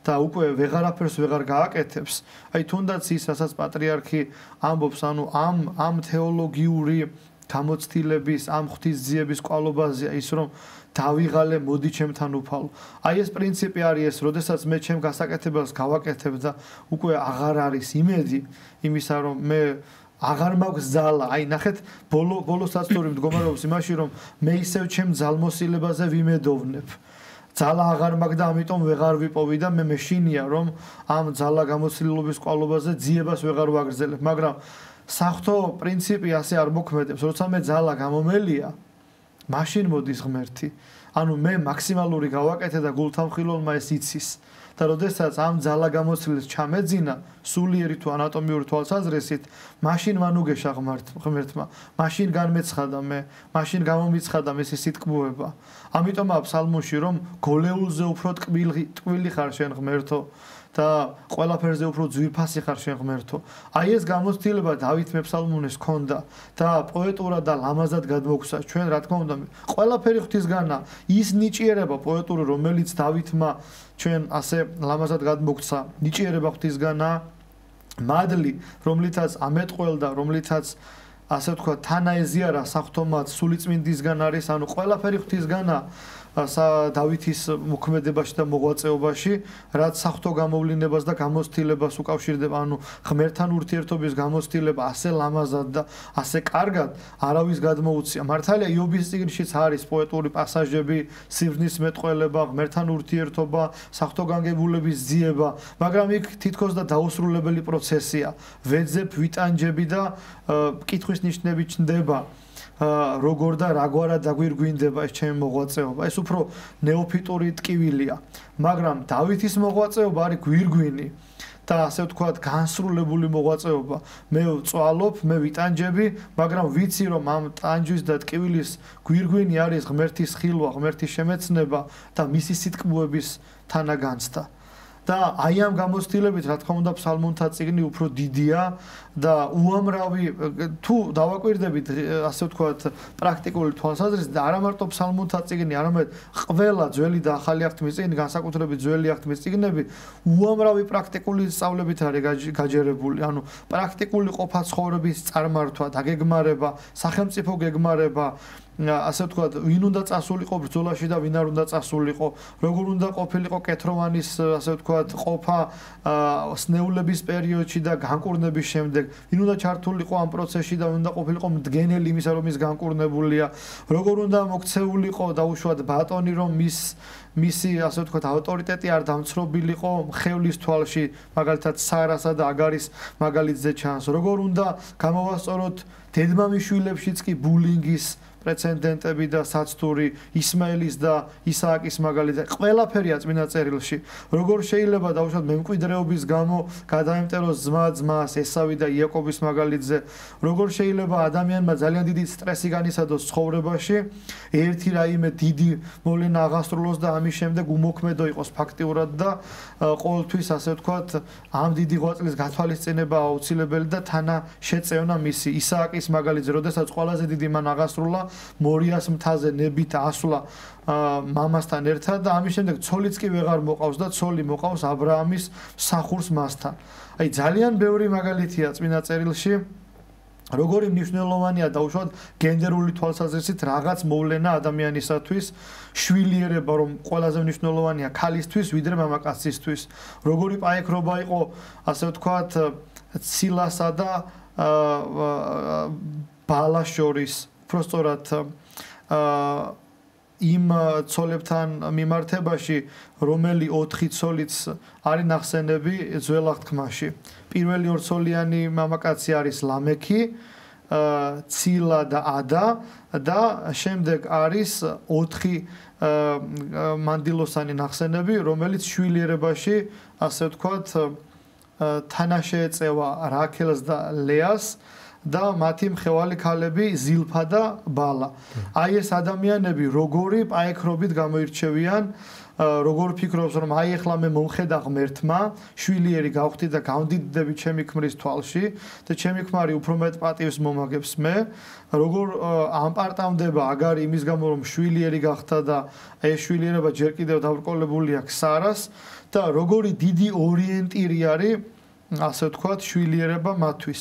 და უკვე ვეღარაფერს ვეღარ გააკეთებს, აი თუნდაც ის, რასაც პატრიარქი ამბობს, ანუ ამ თეოლოგიური გამოცდილების, ამ ღვთისძიების კვალობაზეა ის, რომ დავიღალე, მოდი ჩემთან უფალო. აი ეს პრინციპი არის ეს, როდესაც მე ჩემ გასაკეთებას გავაკეთებ და უკვე აღარ არის იმედი იმისა, რომ მე აღარ მაქვს ძალა. აი ნახეთ, ბოლო საცდური მდგომარეობს იმაში, რომ მე ისევ ჩემ ძალმოსილებაზე ვიმედოვნებ. ძალა აღარ მაქვს და ამიტომ ვეღარ ვიპოვი და მე მეშინია, რომ ამ ძალა გამოცდილების კვალობაზე ძიებას ვეღარ ვაგრძელებ, მაგრამ საღვთო პრინციპი ასე არ მოქმედებს, როცა მე ძალა გამომელია, მაშინ მოდის ღმერთი. ანუ მე მაქსიმალური გავაკეთე და გულთამხილველმა ეს იცის. და როდესაც ამ ძალა გამოცდილებას ჩამეძინა სულიერი თუ ანატომიური თვალსაზრისით, მაშინ მანუგეშა ღმერთმა, მაშინ განმეცხადა მე, მაშინ გამომიცხადა მესი სიტკბოება. ამიტომაა ფსალმუნში, რომ გოლეულზე უფრო ტკბილი ხარ შენ ღმერთო და ყველაფერზე უფრო ძვირფასი ხარ შენ ღმერთო. აი ეს გამოცდილება დავით მეფსალმუნეს ჰქონდა და პოეტურად და ლამაზად გადმოგვცა. ჩვენ რა თქმა უნდა, ყველაფერი ღვთისგანა, ის ნიჭიერება პოეტური, რომელიც დავითმა ჩვენ ასე ლამაზად გადმოგვცა, ნიჭიერება ღვთისგანა, მადლი, რომლითაც ამეტყველდა, რომლითაც ასე ვთქვათ, თანაეზიარა საღვთომაც სულიწმინდისგან არის, ანუ ყველაფერი ღვთისგანა დავითის მოქმედებაში და მოღვაწეობაში, რაც საღვთო გამოვლინებას და გამოცდილებას უკავშირდება, ანუ ღმერთთან ურთიერთობის გამოცდილება ასე ლამაზად და ასე კარგად არავის გადმოუცია. მართალია იობის წიგნშიც არის პოეტური პასაჟები, სიბრძნის მეტყველება, ღმერთთან ურთიერთობა, საღვთო განგებულების ძიება, მაგრამ იქ თითქოს და დაუსრულებელი პროცესია. ვეძებ, ვიტანჯები და კითხვის ნიშნები ჩნდება. როგორ და რაგვარად დაგვირგვინდება ეს ჩემი მოღვაწეობა. ეს უფრო ნეოფიტური ტკივილია, მაგრამ დავითის მოღვაწეობა არის გვირგვინი და ასე ვთქვათ, განსრულებული მოღვაწეობა. მე ვწვალობ, მე ვიტანჯები, მაგრამ ვიცი, რომ ამ ტანჯვის და ტკივილის გვირგვინი არის ღმერთის ხილვა, ღმერთის შემეცნება და მისი სიტკბოების თანაგანცდა. და აი ამ გამოცდილებით, რა თქმა უნდა, ფსალმუნთა წიგნი უფრო დიდია და უამრავი თუ დავაკვირდებით, ასე ვთქვათ, პრაქტიკული თვალსაზრისით და არა მარტო ფსალმუნთა წიგნი, არამედ ყველა ძველი და ახალი აღთქმის წიგნი, განსაკუთრებით ძველი აღთქმის წიგნები, უამრავი პრაქტიკული სწავლებით არის გაჯერებული. ანუ პრაქტიკული ყოფა ცხოვრების წარმართვა, დაგეგმარება, სახელმწიფო გეგმარება, ასე ვთქვათ, ვინ უნდა წასულიყო ბრძოლაში და ვინ არ უნდა წასულიყო, როგორ უნდა ყოფილიყო კეთროვანის, ასე ვთქვათ, ყოფა სნეულების პერიოდში და განკურნების შემდეგ, ვინ უნდა ჩართულიყო ამ პროცესში და ვინ უნდა ყოფილიყო მდგენელი იმისა, რომ ის განკურნებულია, როგორ უნდა მოქცეულიყო დაუშვათ ბატონი, რომ მისი, ასე ვთქვათ, ავტორიტეტი არ დამცრობილიყო მხევლის თვალში, მაგალითად სარასა და აგარის მაგალითზე ჩანს, როგორ უნდა გამოვასწოროთ დედმამიშვილებშიც კი ბულინგის პრეცედენტები და საცდური, ისმაილის და ისააკის მაგალითად, ყველაფერია წმინდა წერილში. როგორ შეიძლება დაუშვათ მემკვიდრეობის გამო გადაემტეროს ძმა-ძმას, ესავი და იაკობის მაგალითზე, როგორ შეიძლება ადამიანმა ძალიან დიდი სტრესი განიცადოს ცხოვრებაში, ერთი რაიმე დიდი მოვლენა აღასრულოს და ამის შემდეგ უმოქმედო იყოს ფაქტიურად და ყოველთვის, ასე ვთქვათ, ამ დიდი ღვაწლის გათვალისწინება აუცილებელი და თანა შეწევნა მისი ისააკის მაგალითზე, როდესაც ყველაზე დიდი მან აღასრულა მორიას მთაზე ნებით ასვლა მამასთან ერთად და ამის შემდეგ ცოლიც კი ვეღარ მოყავს და ცოლი მოყავს აბრაამის მსახურს მასთან. აი ძალიან ბევრი მაგალითია წმინდა წერილში, როგორი მნიშვნელოვანია დაუშვათ გენდერული თვალსაზრისით რაღაც მოვლენა ადამიანისათვის, შვილიერება რომ ყველაზე მნიშვნელოვანია ქალისთვის ვიდრე მამაკაცისთვის, როგორი პაექრობა იყო, ასე ვთქვათ, ცილასა და ბალას შორის. Prostorат იმ ცოლებთან მიმართებაში, რომელი 4 ცოლიც არის ნახსენები ძველ აღთქმაში. პირველი 2 ცოლიანი მამაკაცი არის ლამექი, ცილა და ადა და შემდეგ არის 4 მანდილოსანი ნახსენები, რომელიც შვილიერებაში, ასე ვთქვათ, თანაშე ეწევა რაქელს და ლეას და მათი მხევალი ქალები ზილფა და ბალა. აი ეს ადამიანები როგორი პაექრობით გამოირჩევიან, როგორ ფიქრობს რომ აი ახლა მე მომხედა ღმერთმა, შვილიერი გავხდი და გავდიდდები ჩემი ქმრის თვალში და ჩემი ქმარი უფრო მეტ პატივს მომაგებს მე, როგორ ამპარტავდება აგარი იმის გამო რომ შვილიერი გახდა და ეს შვილიერება ჯერ კიდევ დაბრკოლებული აქვს სარას და როგორი დიდი ორიენტირი არის, ასე ვთქვათ, შვილიერება მათთვის.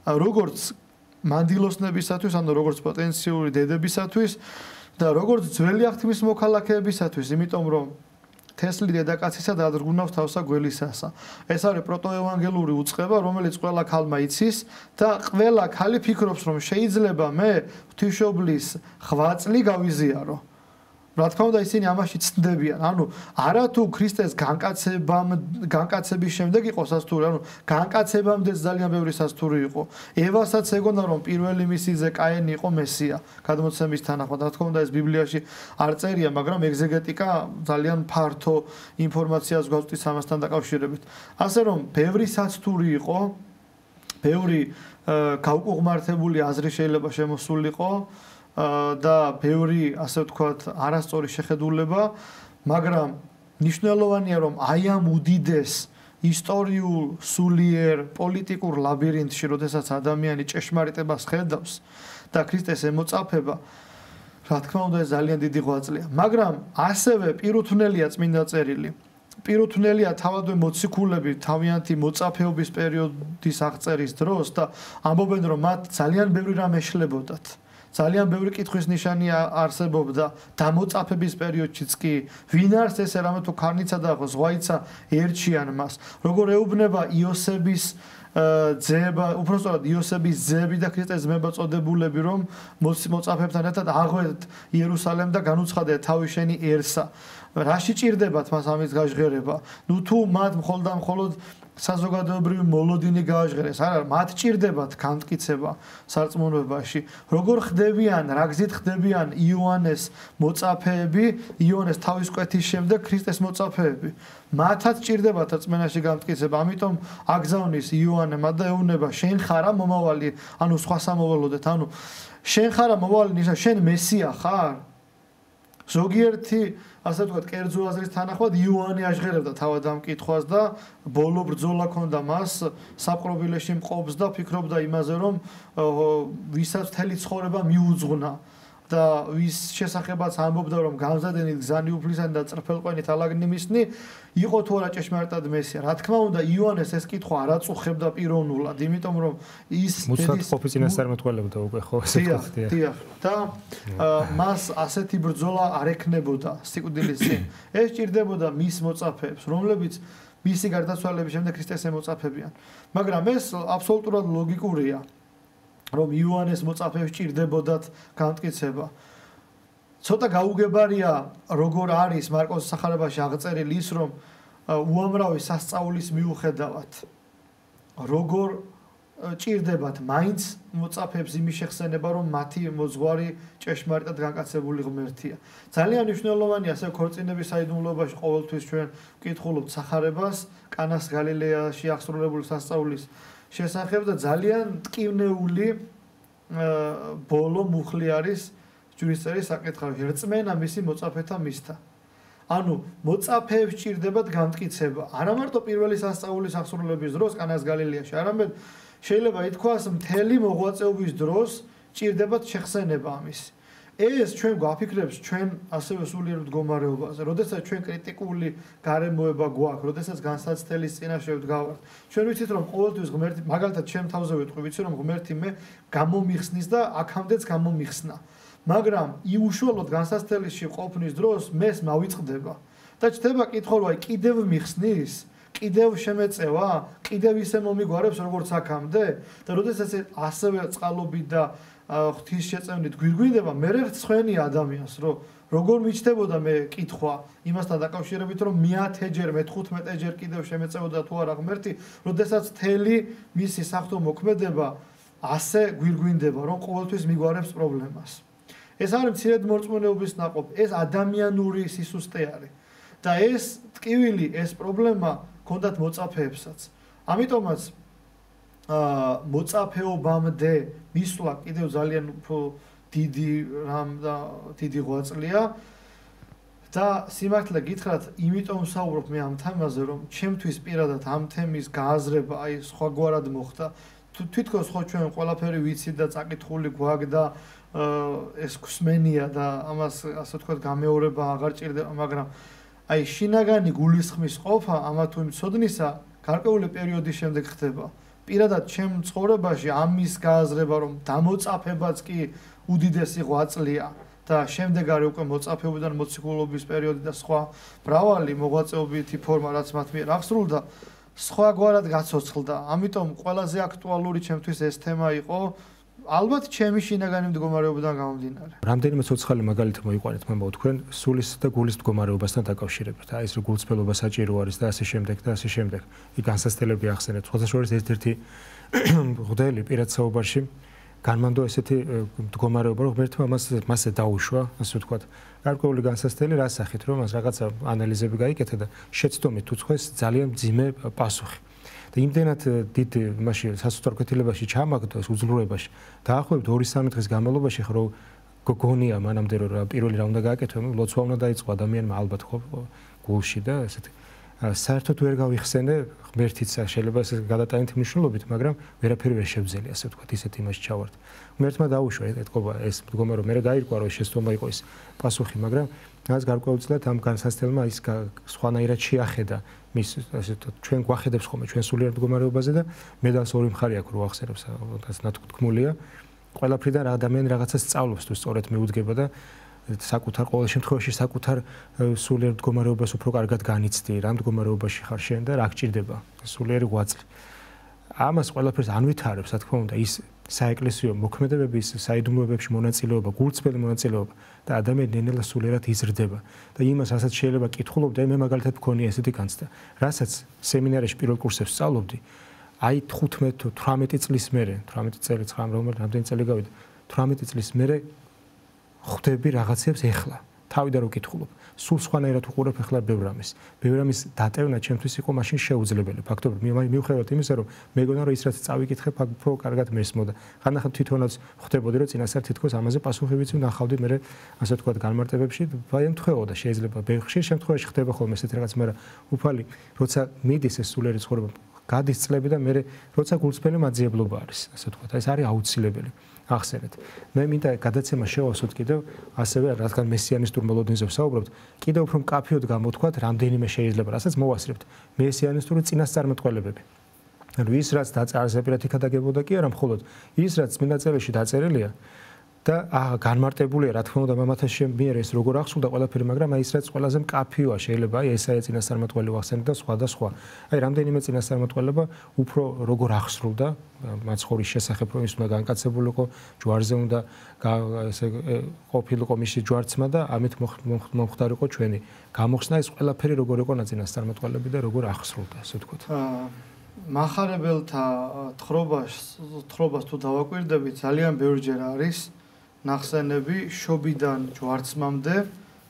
როგორც მანდილოსნებისათვის, ანუ როგორც პოტენციური დედებისათვის და როგორც ძველი აღთქმის მოქალაქეებისათვის, იმიტომ რომ თესლი დედაკაცისა დაადგუნავს თავსა გველისასა. ეს არის პროტოევანგელური უწყება, რომელიც ყველა ქალმა იცის და ყველა ქალი ფიქრობს, რომ შეიძლება მე ღვთისმშობლის ღვაწლი გავიზიარო. რა თქმა უნდა, ისინი ამაში ცნდებიან. ანუ არა თუ ქრისტეს განკაცების შემდეგ იყო სასტური, ანუ განკაცებამდეც ძალიან ბევრი სასტური იყო. ევასაც ეგონა რომ პირველი მისი ძე კაენი იყო მესია, გადმოცემის თანახმად. რა თქმა უნდა, ეს ბიბლიაში არ წერია, მაგრამ ეგზეგეტიკა ძალიან ფართო ინფორმაციას გვაწვდის ამასთან დაკავშირებით. ასე რომ, ბევრი სასტური იყო, ბევრი გაუკუღმართებული აზრი შეიძლება შემოსულიყო. და ბევრი, ასე ვთქვათ, არასწორი შეხედულება, მაგრამ ნიშნულოვანია, რომ აი ამ უდიდეს ისტორიულ, სულიერ, პოლიტიკურ ლაბირინთში, როდესაც ადამიანი ჭეშმარიტებას ხედავს და ქრისტეს ემოწაფება, რა თქმა უნდა, ეს ძალიან დიდი ღვაწლია. მაგრამ ასევე პირუთვნელია წმინდა წერილი. პირუთვნელია თავადვე მოციქულები თავიანთი მოწაფეობის პერიოდის აღწერის დროს და ამბობენ, რომ მათ ძალიან ბევრი რამ ეშლებოდათ. ძალიან ბევრი კითხვის ნიშანი არსებობდა დამოწაფების პერიოდშიც კი ვინ არის ეს რამე თუ ქარნიცა და ზღვაიცა ერჩიან მას როგორ ეუბნება იოსების ძეება უბრალოდ იოსების ძეები და ქრისტეს ძმება წოდებულები რომ მოწაფებთან ერთად აღვედთ იერუსალემ და განუცხადეთ თავი შენი ერსა რაში ჭირდებათ მას ამის გაჟღერება ნუ თუ მათ მხოლოდ საზოგადოებრივი მოლოდინი გააჟღერეს არა მათ ჭირდებათ განმტკიცება სარწმუნოებაში როგორ ხდებიან რა გზით ხდებიან იოანეს მოწაფეები იოანეს თავის კვეთის შემდეგ ქრისტეს მოწაფეები მათაც ჭირდებათ რწმენაში განმტკიცება ამიტომ აგზავნის იოანე მათ და ეუბნება შენ ხარა მომავალი ანუ სხვა სამოვალოდეთ ანუ შენ ხარა მომავალი ნიშნა შენ მესია ხარ ზოგიერთი ასე ვთქვათ, კერძო აზრის თანახმად იოანე აჟღერებდა თავად ამ კითხვას და ბოლო ბრძოლა ჰქონდა მას საპყრობილეში მყოფს და ფიქრობდა იმაზე, რომ ვისაც მთელი ცხოვრება მიუძღვნა და ვის შესახებაც ამბობდა, რომ გამზადენით გზანი უფლისანი და წრფელყვენით ალაგნი მისნი, იყო თუ არა ჭეშმარიტად მესია. რა თქმა უნდა, იოანეს ეს კითხვა არ აწუხებდა პიროვნულად, იმიტომ რომ ის მუცლად ყოფი წინასწარმეტყველებდა უკვე ხო ესე ვთქვათ. დიახ. და მას ასეთი ბრძოლა არ ექნებოდა სიკვდილის წინ. ეს ჭირდებოდა მის მოწაფეებს, რომლებიც მისი გარდაცვალების შემდეგ ქრისტეს ემოწაფებიან. მაგრამ ეს აბსოლუტურად ლოგიკურია. რომ იოანეს მოწაფეებს ჭირდებოდათ განმტკიცება. ცოტა გაუგებარია როგორ არის მარკოს სახარებაში აღწერილი ის რომ უამრავი სასწაულის მიუხედავად როგორ ჭირდებათ მაინც მოწაფეებს იმის შეხსენება რომ მათი მოძღვარი ჭეშმარიტად განკაცებული ღმერთია. ძალიან მნიშვნელოვანია ასე ქორწინების საიდუმლოებაში ყოველთვის ჩვენ ვკითხულობთ სახარებას კანას გალილეაში აღსრულებული სასწაულის შესახებ და ძალიან ტკივნეული ბოლო მუხლი არის ჯვრისწერის საკითხავში. რწმენა მისი მოწაფეთა მისთა. ანუ მოწაფეებს ჭირდებათ განმტკიცება. არა მარტო პირველი სასწაულის აღსრულების დროს კანას გალილეაში, არამედ შეიძლება ითქვას მთელი მოღვაწეობის დროს ჭირდებათ შეხსენება ამისი. ეს ჩვენ გვაფიქრებს ჩვენ ასევე სულიერ მდგომარეობაზე. როდესაც ჩვენ კრიტიკული გარემოება გვაქვს, როდესაც განსაცდელის წინაშე ვდგავართ. ჩვენ ვიცით რომ ყოველთვის ღმერთი, მაგალითად ჩემ თავზე ვიტყვი, ვიცი რომ ღმერთი მე გამომიხსნის და აქამდეც გამომიხსნა. მაგრამ უშუალოდ განსაცდელისში ყოფნის დროს მეს მავიწყდება და ჩდება კითხვა რომ აი კიდევ მიხსნის? კიდევ შემეწევა, კიდევ ისე მომიგوارებს როგორც აქამდე და როდესაც ასევე წყალობით და ღვთის შეწევნით გვირგვინდება, მე რცხვენი ადამიანს, რომ როგორ მიჩნდებოდა მე კითხვა იმასთან დაკავშირებით, რომ მე-10ჯერ, მე-15ჯერ კიდევ შემეწეოდა თუ არა ღმერთი, როდესაც თელი მისი საღვთო მოქმედება ასე გვირგვინდება, რომ ყოველთვის მიგوارებს პრობლემას. ეს არის მცირედ მორწმუნეობის ნაყოფი, ეს ადამიანური სისუსტე არის. და ეს ტკივილი, ეს პრობლემა ქონდათ მოწაფეებსაც. ამიტომაც მოწაფეობამდე მისვლა კიდევ ძალიან უფრო დიდი რამ და დიდი ღვაწლია და სიმართლე გითხრათ, იმიტომ ვსაუბრობ მე ამ თემაზე, რომ ჩემთვის პირადად ამ თემის გააზრება აი სხვაგვარად მოხდა. თვითონ ხო ჩვენ ყველაფერი ვიცით და წაკითხული გვაქვს და ეს გვსმენია და ამას ასე ვთქვათ გამეორება აღარ ჭირდება, მაგრამ აი შინაგანი გულისხმის ყოფა ამა თუ იმ ცოდნისა გარკვეული პერიოდის შემდეგ ხდება. პირადად ჩემ ცხოვრებაში ამის გააზრება, რომ დამოწაფებაც კი უდიდესი ღვაწლია და შემდეგ არის უკვე მოწაფეობიდან მოციქულობის პერიოდი და სხვა მრავალი მოღვაწეობითი ფორმა, რაც მათ მიერ აღსრულდა, სხვაგვარად გაცოცხლდა. ამიტომ ყველაზე აქტუალური ჩემთვის ეს თემა იყო, ალბათ ჩემი შინაგანი მდგომარეობიდან გამომდინარე. რამდენიმე ცოცხალი მაგალითი მოიყვანეთ მომავალ თქვენ სულის და გულის მდგომარეობასთან დაკავშირებით. აი ეს გულწრფელობა საჭირო არის და ასე შემდეგ და ასე შემდეგ. იქ განსაცდელები ახსენეთ. სხვათა შორის ერთ-ერთი მღვდელი პირად საუბარში განმანდო ესეთი მდგომარეობა, რომ ღმერთმა მასზე დაუშვა, ასე ვთქვათ, გარკვეული განსაცდელი რა სახით, რომ მას რაღაცა ანალიზები გაიკეთა და შეცდომით უცხეს ძალიან მძიმე პასუხი. და იმდენად დიდ მასში სასუთრკვეთილებაში ჩამაგდო ეს უძლურებაში. დაახლოებით 2-3 დღის განმავლობაში ხო გონია მანამდე რომ პირველი რა უნდა გააკეთო, ლოცვა უნდა დაიწყო ადამიანმა ალბათ ხო გულში და ესეთი საერთოდ ვერ გავიხსენე ღმერთიც შეიძლება ეს გადატანით მნიშვნელობით, მაგრამ ვერაფერი ვერ შევძელი, ასე ვთქვათ, ისეთ იმაში ჩავარდ. ღმერთმა დაუშვა ეთქობა ეს მდგომარეობა, მე დაირკვა რომ შეცდომა იყო ის პასუხი, მაგრამ მას გარკვეულწილად ამ განსაცდელმა ის სხვანაირად შეახედა მის ასე ჩვენ გვახედებს ხოლმე ჩვენ სულიერ მდგომარეობაზე და მედალს ორი მხარე აქვს რო ახსენებს, ასე ნათქმულია. ყველაფრიდან ადამიანი რაღაცას სწავლობს თუ სწორედ მიუძგება და საკუთარ ყოველ შემთხვევაში საკუთარ სულიერ მდგომარეობას უფრო კარგად განიცდი, რა მდგომარეობაში ხარ შენ და რა გჭირდება სულიერი ღვაწლი. ამას ყველაფერს ანვითარებს, რა თქმა უნდა, ის საეკლესიო მოქმედებების, საიდუმლოებებში მონაწილეობა, გულწრფელი მონაწილეობა და ადამიანი ნენელა სულიერად იზრდება. და იმას, რასაც შეიძლება კითხულობდი, მე მაგალითად მქონია ესეთი განცდა, რასაც სემინარიაში პირველ კურსებს სწავლობდი, აი 15 თუ 18 წლის მერე, 18 წელი 9 რამდენი წელი გავიდა, 18 წლის მერე ხვდები რაღაცებს ეხლა. თავიდან რო კითხულობ, სულ სხვანაირად უყურებ ეხლა ბევრ რამეს. ბევრ რამის დატევნა ჩემთვის იყო მაშინ შეუძლებელი. ფაქტობრივად მიუხედავად იმისა, რომ მეგონა რომ ის რაც წავიკითხებ, უფრო კარგად მესმოდა. ხანდახან თვითონაც ხვდებოდი, რომ წინასწარ თითქოს ამაზე პასუხებიც ვნახავდი მე, ასე ვთქვათ, განმარტებებში, ვაემთხოვოდა, შეიძლება ხშირ შემთხვევაში ხდება ხოლმე ესეთ რაღაც, მაგრამ უფალი, როცა მიდის ეს სულიერი ცხოვრება, გადის წლები და მე როცა გულწრფელი მაძიებლობა არის, ასე ვთქვათ, ეს არის აუცილებელი. ახსენეთ. მე მინდა გადაცემა შევავსოთ კიდევ ასევე რადგან მესიანისტურ მოლოდინზე ვსაუბრობთ, კიდევ უფრო მკაფიოდ გამოთქვათ, რამდენიმე შეიძლება, რასაც მოვასწრებთ. მესიანისტური წინასწარმეტყველებები. ანუ ის რაც დაწარსებულად იქადაგებოდა კი არა, მხოლოდ ის რაც წმინდა წერილში დაწერილია და განმარტებულია, რა თქმა უნდა, მამათაშის მიერ ეს როგორ ახსულდა ყველაფერი, მაგრამ აი ის რაც ყველაზე მკაფიოა, შეიძლება აი ესაა წინასწარმეტყველი ვახსენოთ და სხვა და სხვა. აი რამდენიმე წინასწარმეტყველება უფრო როგორ ახსრულდა მაცხოვრის შესახებ, რომ ის უნდა განკაცებულიყო, ჯვარზე უნდა ესე ყოფილიყო მისი ჯვარცმა და ამით მომხდარიყო ჩვენი გამოხსნა, ეს ყველაფერი როგორ იყო წინასწარმეტყველები და როგორ ახსრულდა, ასე ვთქვათ. მახარებელთა თხრობას თუ დავაკვირდებით, ძალიან ბევრჯერ არის ნახსენები შობიდან ჯვარცმამდე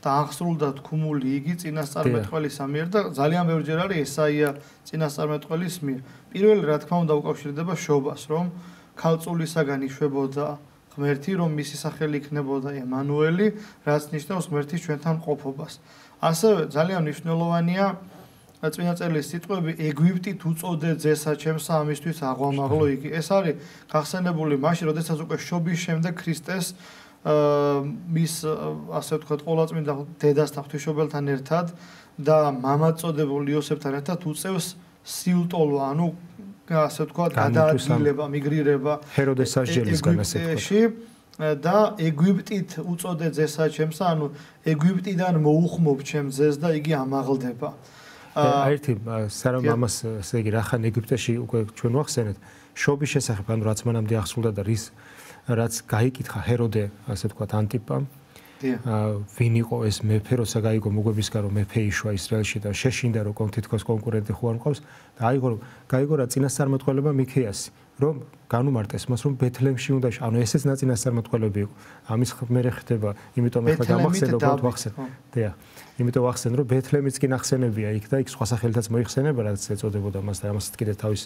და აღსრულდა თქმული იგი წინასწარმეტყველის მიერ და ძალიან ბევრჯერ არის ესაია წინასწარმეტყველის მიერ. პირველი რა თქმა უნდა უკავშირდება შობას, რომ ქალწულისაგან იშვებოდა ღმერთი, რომ მისი სახელი იქნებოდა ემანუელი, რაც ნიშნავს ღმერთის ჩვენთან ყოფობას. ასევე ძალიან მნიშვნელოვანია წმინდა წერილის სიტყვები ეგვიპტით უწოდე ძესა ჩემსა ამისთვის აღვამაღლო იგი. ეს არის გახსენებული მაშინ, როდესაც უკვე შობის შემდეგ ქრისტეს მის ასე ვთქვათ ყოვლადწმინდა დედასთან ღვთისმშობელთან ერთად და მამაწოდებულ იოსებთან ერთად უწევს სიულტოლვა, ანუ ასე ვთქვათ გადაადგილება, მიგრირება ჰეროდეს სასჯელისგან ასე ვთქვათ. და ეგვიპტით უწოდე ძესა ჩემსა, ანუ ეგვიპტიდან მოუხმობ ჩემ ძეს და იგი ამაღლდება. ერთი სანამ ამას ესე იგი რახან ეგვიპტეში უკვე ჩვენ ვახსენეთ შობის შესახებ ანუ რაც მანამდე ახსრულდა და რაც გაიკითხა ჰეროდე ასე ვთქვათ ანტიპამ ვინ იყო ეს მეფე როცა გაიგო მოგებისგან რომ მეფე იშვა ისრაელში და შეშინდა რომ თითქოს კონკურენტი ხო არ მყავს და გაიგო რა წინასწარმეტყველება მიქეასი რომ განუმარტეს მას რომ ბეთლემში უნდა ანუ ესეც ნაწინასწარმეტყველები იყო ამის მერე ხდება იმიტომ ახლა გამახსენდა უბრალოდ ვახსენ დიახ იმიტომ ვახსენ რომ ბეთლემიც კი ნახსენებია იქ და იქ სხვა სახელითაც მოიხსენება რაც ეწოდებოდა მას და ამასაც კიდე თავის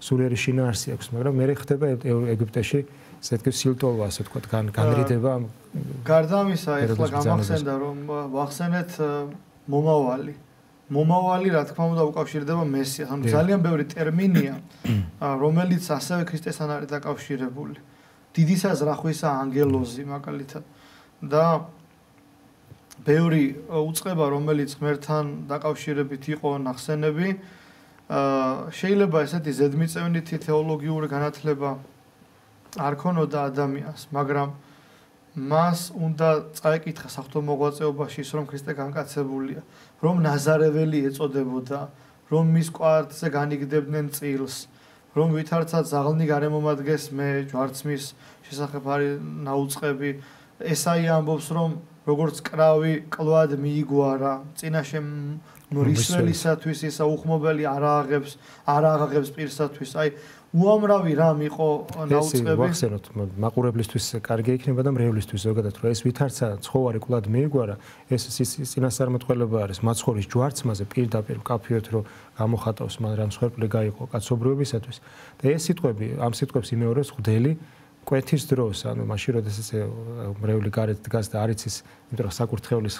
სულიერი შინაარსი აქვს მაგრამ მერე ხდება ეგვიპტეში ესეთი სილტოვა ასე ვთქვათ განრიდება გარდა ამისა ახლა გამახსენდა რომ ვახსენეთ მომავალი რა თქმა უნდა უკავშირდება მესიას ანუ ძალიან ბევრი ტერმინია რომელიც ასევე ქრისტესთან არის დაკავშირებული დიდი საზრახვისა ანგელოზი მაგალითად და ბევრი უწყება რომელიც ღმერთთან დაკავშირებით იყო ნახსენები შეიძლება ესეთი ზედმიწევნითი თეოლოგიური განათლება არ ქონოდა ადამიანს მაგრამ მას უნდა წაეკითხა საღვთო-მოღვაწეობაში ის რომ ქრისტე განკაცებულია რომ ნაზარეველი ეწოდებოდა რომ მის კვართზე განიგდებდნენ წილს რომ ვითარცა ზაღლნი გარემომადგეს მე ჯვარცმის შესახებ არის ნაუწყები ესაია ამბობს რომ როგორც კრავი კლვად მიიგوارა წინაშე მრისველისათვის ისა უხმობელი არ აღაღებს პირსათვის აი უამრავი რამ იყო ნაუწყები ვახსენოთ მაყურებლისთვის კარგი იქნება და მრევლისთვის ზოგადად რომ ეს ვითარცა ცხოვარი კლად მიიგوارა ეს წინასწარმეტყველება არის მაცხოვრის ჯვარცმაზე პირდაპირ კაფიოთ რომ გამოხატავს მაგრამ მსხვერპლი გაიყო კაცობრიობისათვის და ეს სიტყვები ამ სიტყვებს იმეორებს ღვთელი კვეთის დროს ანუ მაშინ როდესაც მრევლი გარეთ დგას და არ იცის იმიტომ რომ საკურთხევლის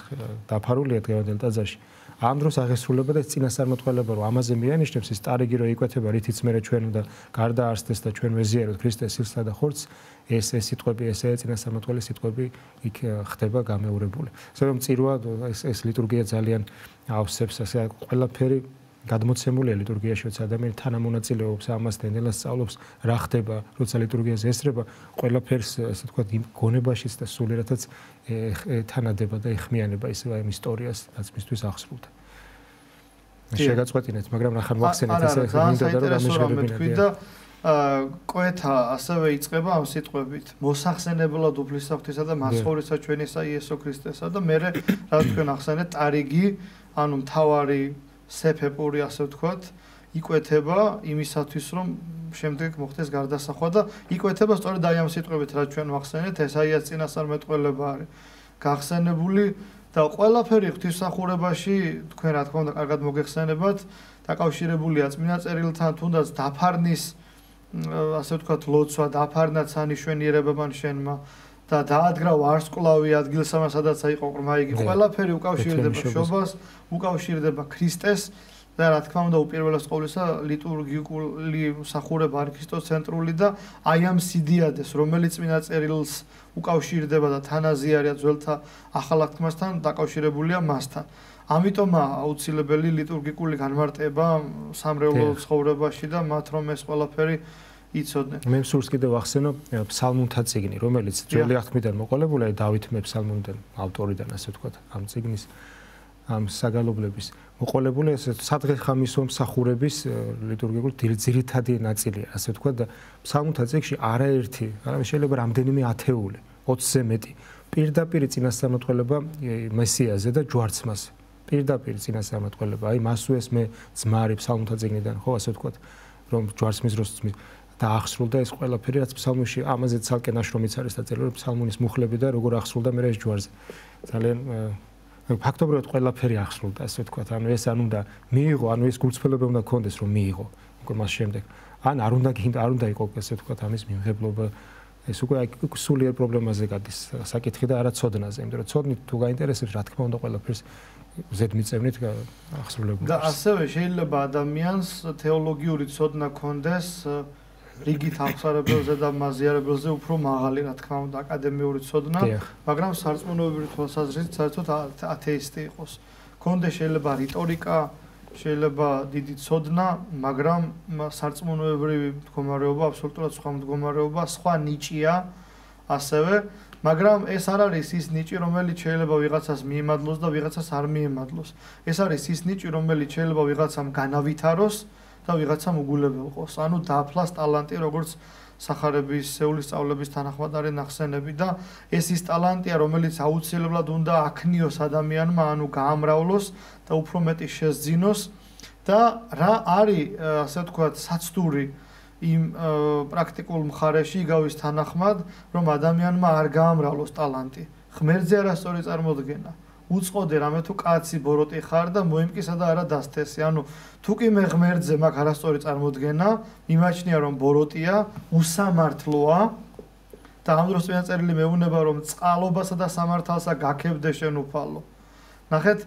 დაფარულია დღევანდელ ტაძარში ამ დროს აღესრულება და წინასწარმეტყველება რომ ამაზე მიანიშნებს ის ტარიგი რო იკვეთება რითიც მე ჩვენ უნდა გარდაარსდეს და ჩვენ ვეზიაროთ ქრისტეს სილსა და ხორცს ეს სიტყვები ესე წინასწარმეტყველი სიტყვები იქ ხდება გამეორებული ასე რომ წირვა ეს ლიტურგია ძალიან ავსებს ასე ყველაფერი გადმოცემულია ლიტურგიაშიც ადამიანი თანამონაწილეობს ამას დენდელას სწავლობს რა ხდება როცა ლიტურგიაზე ესწრება ყველაფერს ასე ვთქვათ იმ გონებაშიც და სულიერადაც თანადება და ეხმიანება ისე ამ ისტორიას რაც მისთვის ახსრულდა შეგაწყვეტინეთ მაგრამ ნახან ვახსენეთ ესე მინდა და რომ ამეშგერებინა კვეთა ასევე იწყება ამ სიტყვებით მოსახსენებლად უფლის საფრთხისა და მაცხოვრისა ჩვენისა იესო ქრისტესა და მე რა თქვენ ახსენეთ ტარიგი ანუ მთავარი სეფეპური ასე ვთქვათ იკვეთება იმისათვის რომ შემდეგ მოხდეს გარდასახვა და იკვეთება სწორედ აი ამ სიტყვებით რაც ჩვენ ვახსენეთ ესაიას წინასწარმეტყველება არის გახსენებული და ყველაფერი ღვთისმსახურებაში თქვენ რა თქმა უნდა კარგად მოგეხსენებათ დაკავშირებულია წმინდა წერილთან თუნდაც დაფარნის ასე ვთქვათ ლოცვა დაფარნა ცანიშვენიერებებან შენმა და დაადგრა ვარსკვლავი ადგილსამა სადაც იყო ყრმა იგი ყველაფერი უკავშირდება შობას უკავშირდება ქრისტეს და რა თქმა უნდა უპირველეს ყოვლისა ლიტურგიული მსახურება არის ქრისტოსცენტრული და აი ამ სიდიადეს რომელიც წმინდა წერილს უკავშირდება და თანაზიარია ძველთა ახალ აღთქმასთან დაკავშირებულია მასთან ამიტომ აუცილებელი ლიტურგიკული განმარტება სამრევლო ცხოვრებაში და მათ რომ ეს ყველაფერი იცოდნენ. მე მსურს კიდევ ახსენო ფსალმუნთა წიგნი, რომელიც ძველი აღთქმიდან მოყოლებულია, დავით მე ფსალმუნიდან ავტორიდან ასე ვთქვათ, ამ წიგნის ამ საგალობლების მოყოლებული ეს სადღეხამისო მსახურების ლიტურგიკული ძირითადი ნაწილია, ასე ვთქვათ და ფსალმუნთა წიგნში არაერთი, არამედ შეიძლება რამდენიმე ათეული, 20-ზე მეტი პირდაპირ წინასწარმეტყველება მესიაზე და ჯვარცმაზე. პირდაპირ წინასწარმეტყველება, აი მასუეს მე ძმარი ფსალმუნთა წიგნიდან, ხო, ასე ვთქვათ, რომ ჯვარცმის დროს და აღსრულდა ეს ყველაფერი რაც ფსალმუნში ამაზე ცალკე ნაშრომიც არის დაწერილი რომ ფსალმუნის მუხლები და როგორ აღსრულდა მე ეს ჯვარზე ძალიან ფაქტობრივად ყველაფერი აღსრულდა ასე ვთქვათ ანუ ეს ან უნდა მიიღო ანუ ეს გულწრფელობა უნდა გქონდეს რომ მიიღო უკვე მას შემდეგ ან არ უნდა იყო ასე ვთქვათ ამის მიმღებლობა ეს უკვე სულიერ პრობლემაზე გადის საკითხი და არა ცოდნაზე იმიტომ რომ ცოდნით თუ გაინტერესებს რა თქმა უნდა ყველაფერს ზედმიწევნით აღსრულებული და ასევე შეიძლება ადამიანს თეოლოგიური ცოდნა გქონდეს რიგით აღსარებელზე და მაზიარებელზე უფრო მაღალი რა თქმა უნდა აკადემიური ცოდნა, მაგრამ სარწმუნოებრივი თვალსაზრისით საერთოდ ათეისტი იყოს. კონდეს შეიძლება რიტორიკა, შეიძლება დიდი ცოდნა, მაგრამ სარწმუნოებრივი მდგომარეობა აბსოლუტურად სხვა მდგომარეობა, სხვა ნიჭია ასევე მაგრამ ეს არ არის ის ნიჭი, რომელიც შეიძლება ვიღაცას მიემადლოს და ვიღაცას არ მიემადლოს. ეს არის ის ნიჭი, რომელიც შეიძლება ვიღაცამ განავითაროს და ვიღაცამ უგულებელყოს. ანუ დააფლას ტალანტი, როგორც სახარებისეული სწავლების თანახმად არის ნახსენები და ეს ის ტალანტია, რომელიც აუცილებლად უნდა აქნიოს ადამიანმა, ანუ გაამრავლოს და უფრო მეტი შესძინოს და რა არის, ასე ვთქვათ, საცდური იმ პრაქტიკულ მხარეში იგავის თანახმად, რომ ადამიანმა არ გაამრავლოს ტალანტი. ღმერთზე არასწორი წარმოდგენა. უწყოდე რამე თუ კაცი ბოროტი ხარ და მოიმკისა და არა დასთესი. ანუ თუ კი მე ღმერთზე მაქვს არასწორი წარმოდგენა, მიმაჩნია რომ ბოროტია, უსამართლოა და ამ დროს წინა წერილი მეუბნება რომ წყალობასა და სამართალსა გაქებდე შენ უფალო. ნახეთ,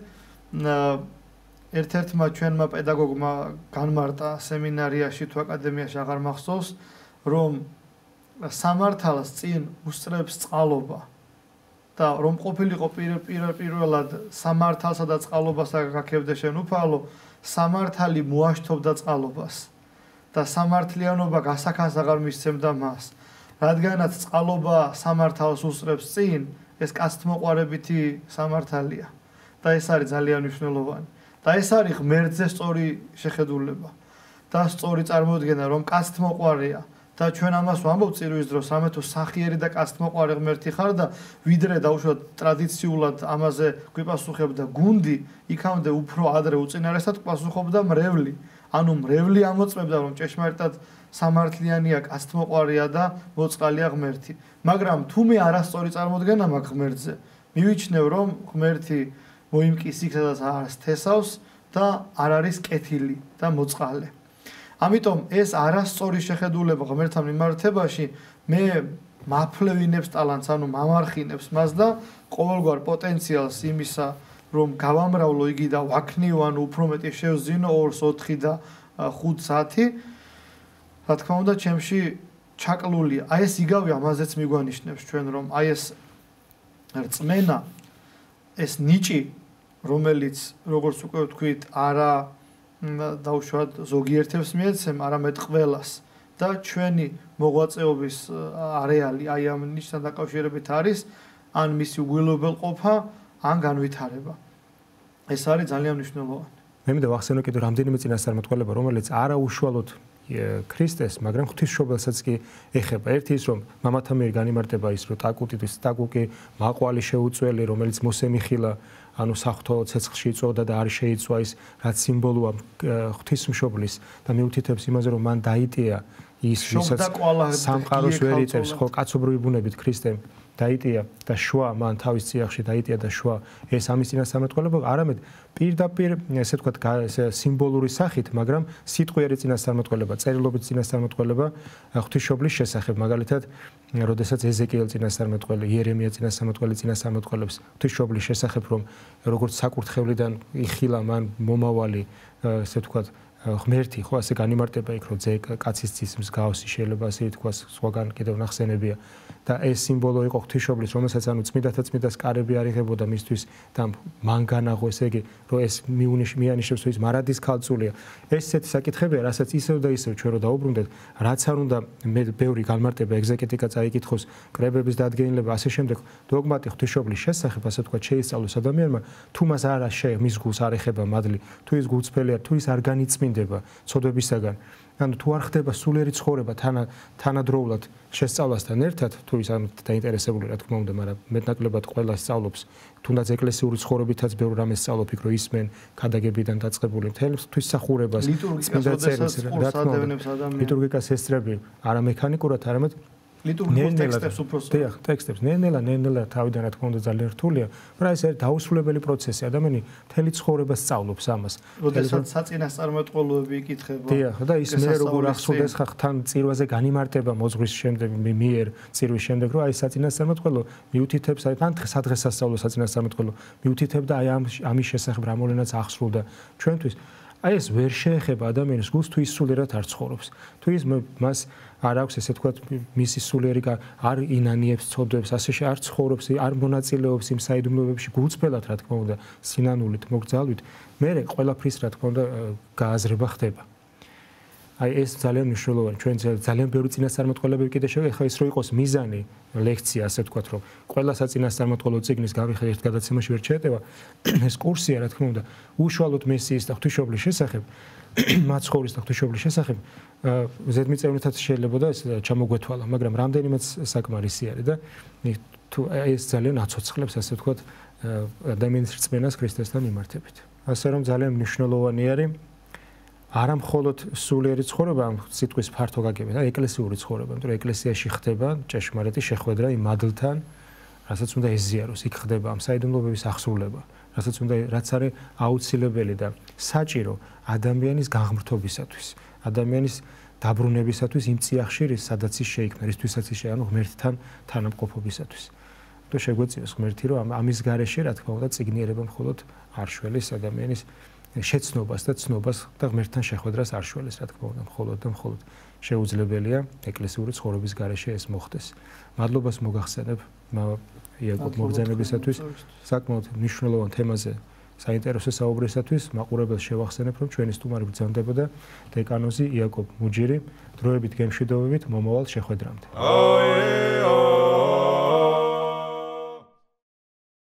ერთ-ერთმა ჩვენმა პედაგოგმა განმარტა სემინარიაში თუ აკადემიაში აღარ მახსოვს, რომ სამართალს წინ უსწრებს წყალობა და რომ ყოფილიყო პირველად სამართალსა და წყალობასა გაქებდე შენ უფალო, სამართალი მოაშთობდა წყალობას და სამართლიანობა გასაქანს აღარ მისცემდა მას. რადგანაც წყალობა სამართალს უსწრებს წინ, ეს კაცთმოყვარებითი სამართალია და ეს არის ძალიან მნიშვნელოვანი. და ეს არის ღმერთზე სწორი შეხედულება და სწორი წარმოდგენა, რომ კაცთმოყვარია და ჩვენ ამას ვამბობთ წირვის დროს, რამე თუ სახიერი და კაცთმოყვარე ღმერთი ხარ და ვიდრე დაუშვათ ტრადიციულად ამაზე გვიპასუხებდა გუნდი, იქამდე უფრო ადრე უწინარესად პასუხობდა მრევლი. ანუ მრევლი ამოწმებდა, რომ ჭეშმარიტად სამართლიანია, კაცთმოყვარია და მოწყალია ღმერთი. მაგრამ თუ მე არასწორი წარმოდგენა მაქვს ღმერთზე, მივიჩნევ, რომ ღმერთი მოიმკის იქ, სადაც არის თესავს და არ არის კეთილი და მოწყალე. ამიტომ ეს არასწორი შეხედულება ღმერთთან მიმართებაში მე მაფლევინებს ტალანტს, ანუ მამარხინებს მას და ყოველგვარ პოტენციალს იმისა, რომ გავამრავლო იგი და ვაქნიო, ანუ უფრო მეტი შევზინო 2, 4 და 5 საათი, რა თქმა უნდა, ჩემში ჩაკლულია. აი ეს იგავი ამაზეც მიგვანიშნებს ჩვენ, რომ აი ეს რწმენა, ეს ნიჭი, რომელიც როგორც უკვე ვთქვით, არა დაუშვათ ზოგიერთებს მიეცემ, არამედ ყველას და ჩვენი მოღვაწეობის არეალი აი ამ ნიშნთან დაკავშირებით არის ან მისი უგულებელყოფა, ან განვითარება. ეს არის ძალიან მნიშვნელოვანი. მე მინდა ვახსენო კიდევ რამდენიმე წინასწარმეტყველება, რომელიც არა უშუალოდ ქრისტეს, მაგრამ ღვთისმშობელსაც კი ეხება. ერთი ის, რომ მამათა მიერ განიმარტება ის, რომ ტაკუკი მაყვალი შეუწველი, რომელიც მოსემიხილა, ანუ საღვთო ცეცხლში იწვევდა და არ შეიწვა ის, რაც სიმბოლოა ღვთისმშობლის და მიუთითებს იმაზე, რომ მან დაიტია ის, ვისაც სამყაროს ვერ იწევს, ხო, კაცობრიობი ბუნებით ქრისტემ დაიტია და შვა მან თავის წიაღში დაიტია და შვა ეს ამის წინასწარმეტყველება არამედ პირდაპირ ესე ვთქვათ სიმბოლური სახით, მაგრამ სიტყვიერი წინასწარმეტყველება, წერილობით წინასწარმეტყველება ღვთისმშობლის შესახებ, მაგალითად, როდესაც ეზეკიელ წინასწარმეტყველი, იერემია წინასწარმეტყველი წინასწარმეტყველებს ღვთისმშობლის შესახებ, რომ როგორც საკურთხევლიდან იხილა მან მომავალი, ესე ვთქვათ, ღმერთი, ხო, ასე განიმარტება იქ, რომ ძე კაცის ცის მსგავსი შეიძლება ასე ითქვას, სხვაგან კიდევ ნახსენებია და ეს სიმბოლო იყო ღვთისმშობლის, რომელსაც ანუ წმინდათა წმინდას კარები არიღებოდა მისთვის და მან განაღო, ესე იგი, რომ ეს მიანიშნებს, რომ ის მარადის ქალწულია. ეს ესეთი საკითხებია, რასაც ისევ და ისევ ჩვენ რო დაუბრუნდეთ, რაც არ უნდა მე ბევრი განმარტება, ეგზეგეტიკა წაიკითხოს, კრებების დადგენილება, ასე შემდეგ, დოგმატი ღვთისმშობლის შესახებ, ასე ვთქვათ, შეისწავლოს ადამიანმა, თუ მას არა მის გულს არ ეხება მადლი, თუ ის გულწრფელია, თუ ის არ განიწმინდება ცოდვებისაგან. ანუ თუ არ ხდება სულიერი ცხოვრება თანადროულად შესწავლასთან ერთად, თუ ის ამით დაინტერესებული, რა თქმა უნდა, მაგრამ მეტნაკლებად ყველა სწავლობს, თუნდაც ეკლესიური ცხოვრებითაც ბევრ რამეს სწავლობ იქ, რომ ისმენ ქადაგებიდან დაწყებული მთელ ღვთისმსახურებას, წმინდა წერილს, რა თქმა უნდა, ლიტურგიკას ესწრები არა მექანიკურად, არამედ ლიტურგიკულ ტექსტებს უბრალოდ. დიახ, ტექსტებს ნელა თავიდან რა თქმა უნდა ძალიან რთულია, მაგრამ ეს არის დაუსრულებელი პროცესი. ადამიანი მთელი ცხოვრება სწავლობს ამას. როდესაც საწინასწარმეტყველოები იკითხება. დიახ, და ის მე როგორ ახსოვდეს ხან წირვაზე განიმარტება მოძღვრის შემდეგ, მიერ წირვის შემდეგ, რომ აი საწინასწარმეტყველო მიუთითებს, აი თან სადღესასწაულო საწინასწარმეტყველო მიუთითებდა აი ამის შესახებ რა მოვლენაც ახსრულდა ჩვენთვის. აი ეს ვერ შეეხება ადამიანის გულს, თუ ის სულიერად არ ცხოვრობს. თუ ის მას არ აქვს ესე თქვა მისი სულიერი არ ინანიებს ცოდვებს, ასე არ ცხოვრობს, არ მონაწილეობს იმ საიდუმლოებებში გულწრფელად, რა თქმა უნდა, სინანულით, მოგძალვით, მერე ყველაფრის, რა თქმა უნდა, გააზრება ხდება. აი ეს ძალიან მნიშვნელოვანი. ჩვენ ძალიან ბევრი წინასწარმეტყველები კიდე შევეხა, ხა ის რო იყოს მიზანი ლექცია, ასე ვთქვათ, რომ ყველა საწინასწარმეტყველო წიგნის გავიხადე ერთ გადაცემაში ვერ შეეტევა. ეს კურსია, რა თქმა უნდა, უშუალოდ მესიის და ღვთისმშობლის შესახებ, მაცხოვრის და ღვთისმშობლის შესახებ ზედმიწევნითაც შეიძლება და ეს ჩამოგვეთვალა, მაგრამ რამდენიმეც საკმარისი არის და თუ ეს ძალიან აცოცხლებს, ასე ვთქვათ, ადამიანის რწმენას ქრისტესთან მიმართებით. ასე რომ ძალიან მნიშვნელოვანი არის არა მხოლოდ სულიერი ცხოვრება, ამ სიტყვის ფართო გაგებით, და ეკლესიური ცხოვრება, იმიტომ რომ ეკლესიაში ხდება ჭეშმარიტი შეხვედრა იმ მადლთან, რასაც უნდა ეზიაროს, იქ ხდება ამ საიდუმლოების აღსრულება, რასაც უნდა რაც არის აუცილებელი და საჭირო ადამიანის გაღმრთობისათვის, ადამიანის დაბრუნებისათვის იმ წიაღშირის, სადაც ის შეიქმნა, რისთვისაც ის ანუ ღმერთთან თანამყოფობისათვის. და შეგვეციოს ღმერთი, რომ ამის გარეშე, რა თქმა უნდა, წიგნიერება მხოლოდ არ შველის ადამიანის შეცნობას და ცნობას და ღმერთთან შეხვედრას არ შველის, რა თქმა უნდა, მხოლოდ და მხოლოდ შეუძლებელია ეკლესიური ცხოვრების გარეშე ეს მოხდეს. მადლობას მოგახსენებ იაკობ მობრძანებისათვის, საკმაოდ მნიშვნელოვან თემაზე საინტერესო საუბრისათვის. მაყურებელს შევახსენებ, რომ ჩვენი სტუმარი ბრძანდებოდა დეკანოზი იაკობ მუჯირი, დროებით გემშვიდობებით მომავალ შეხვედრამდე.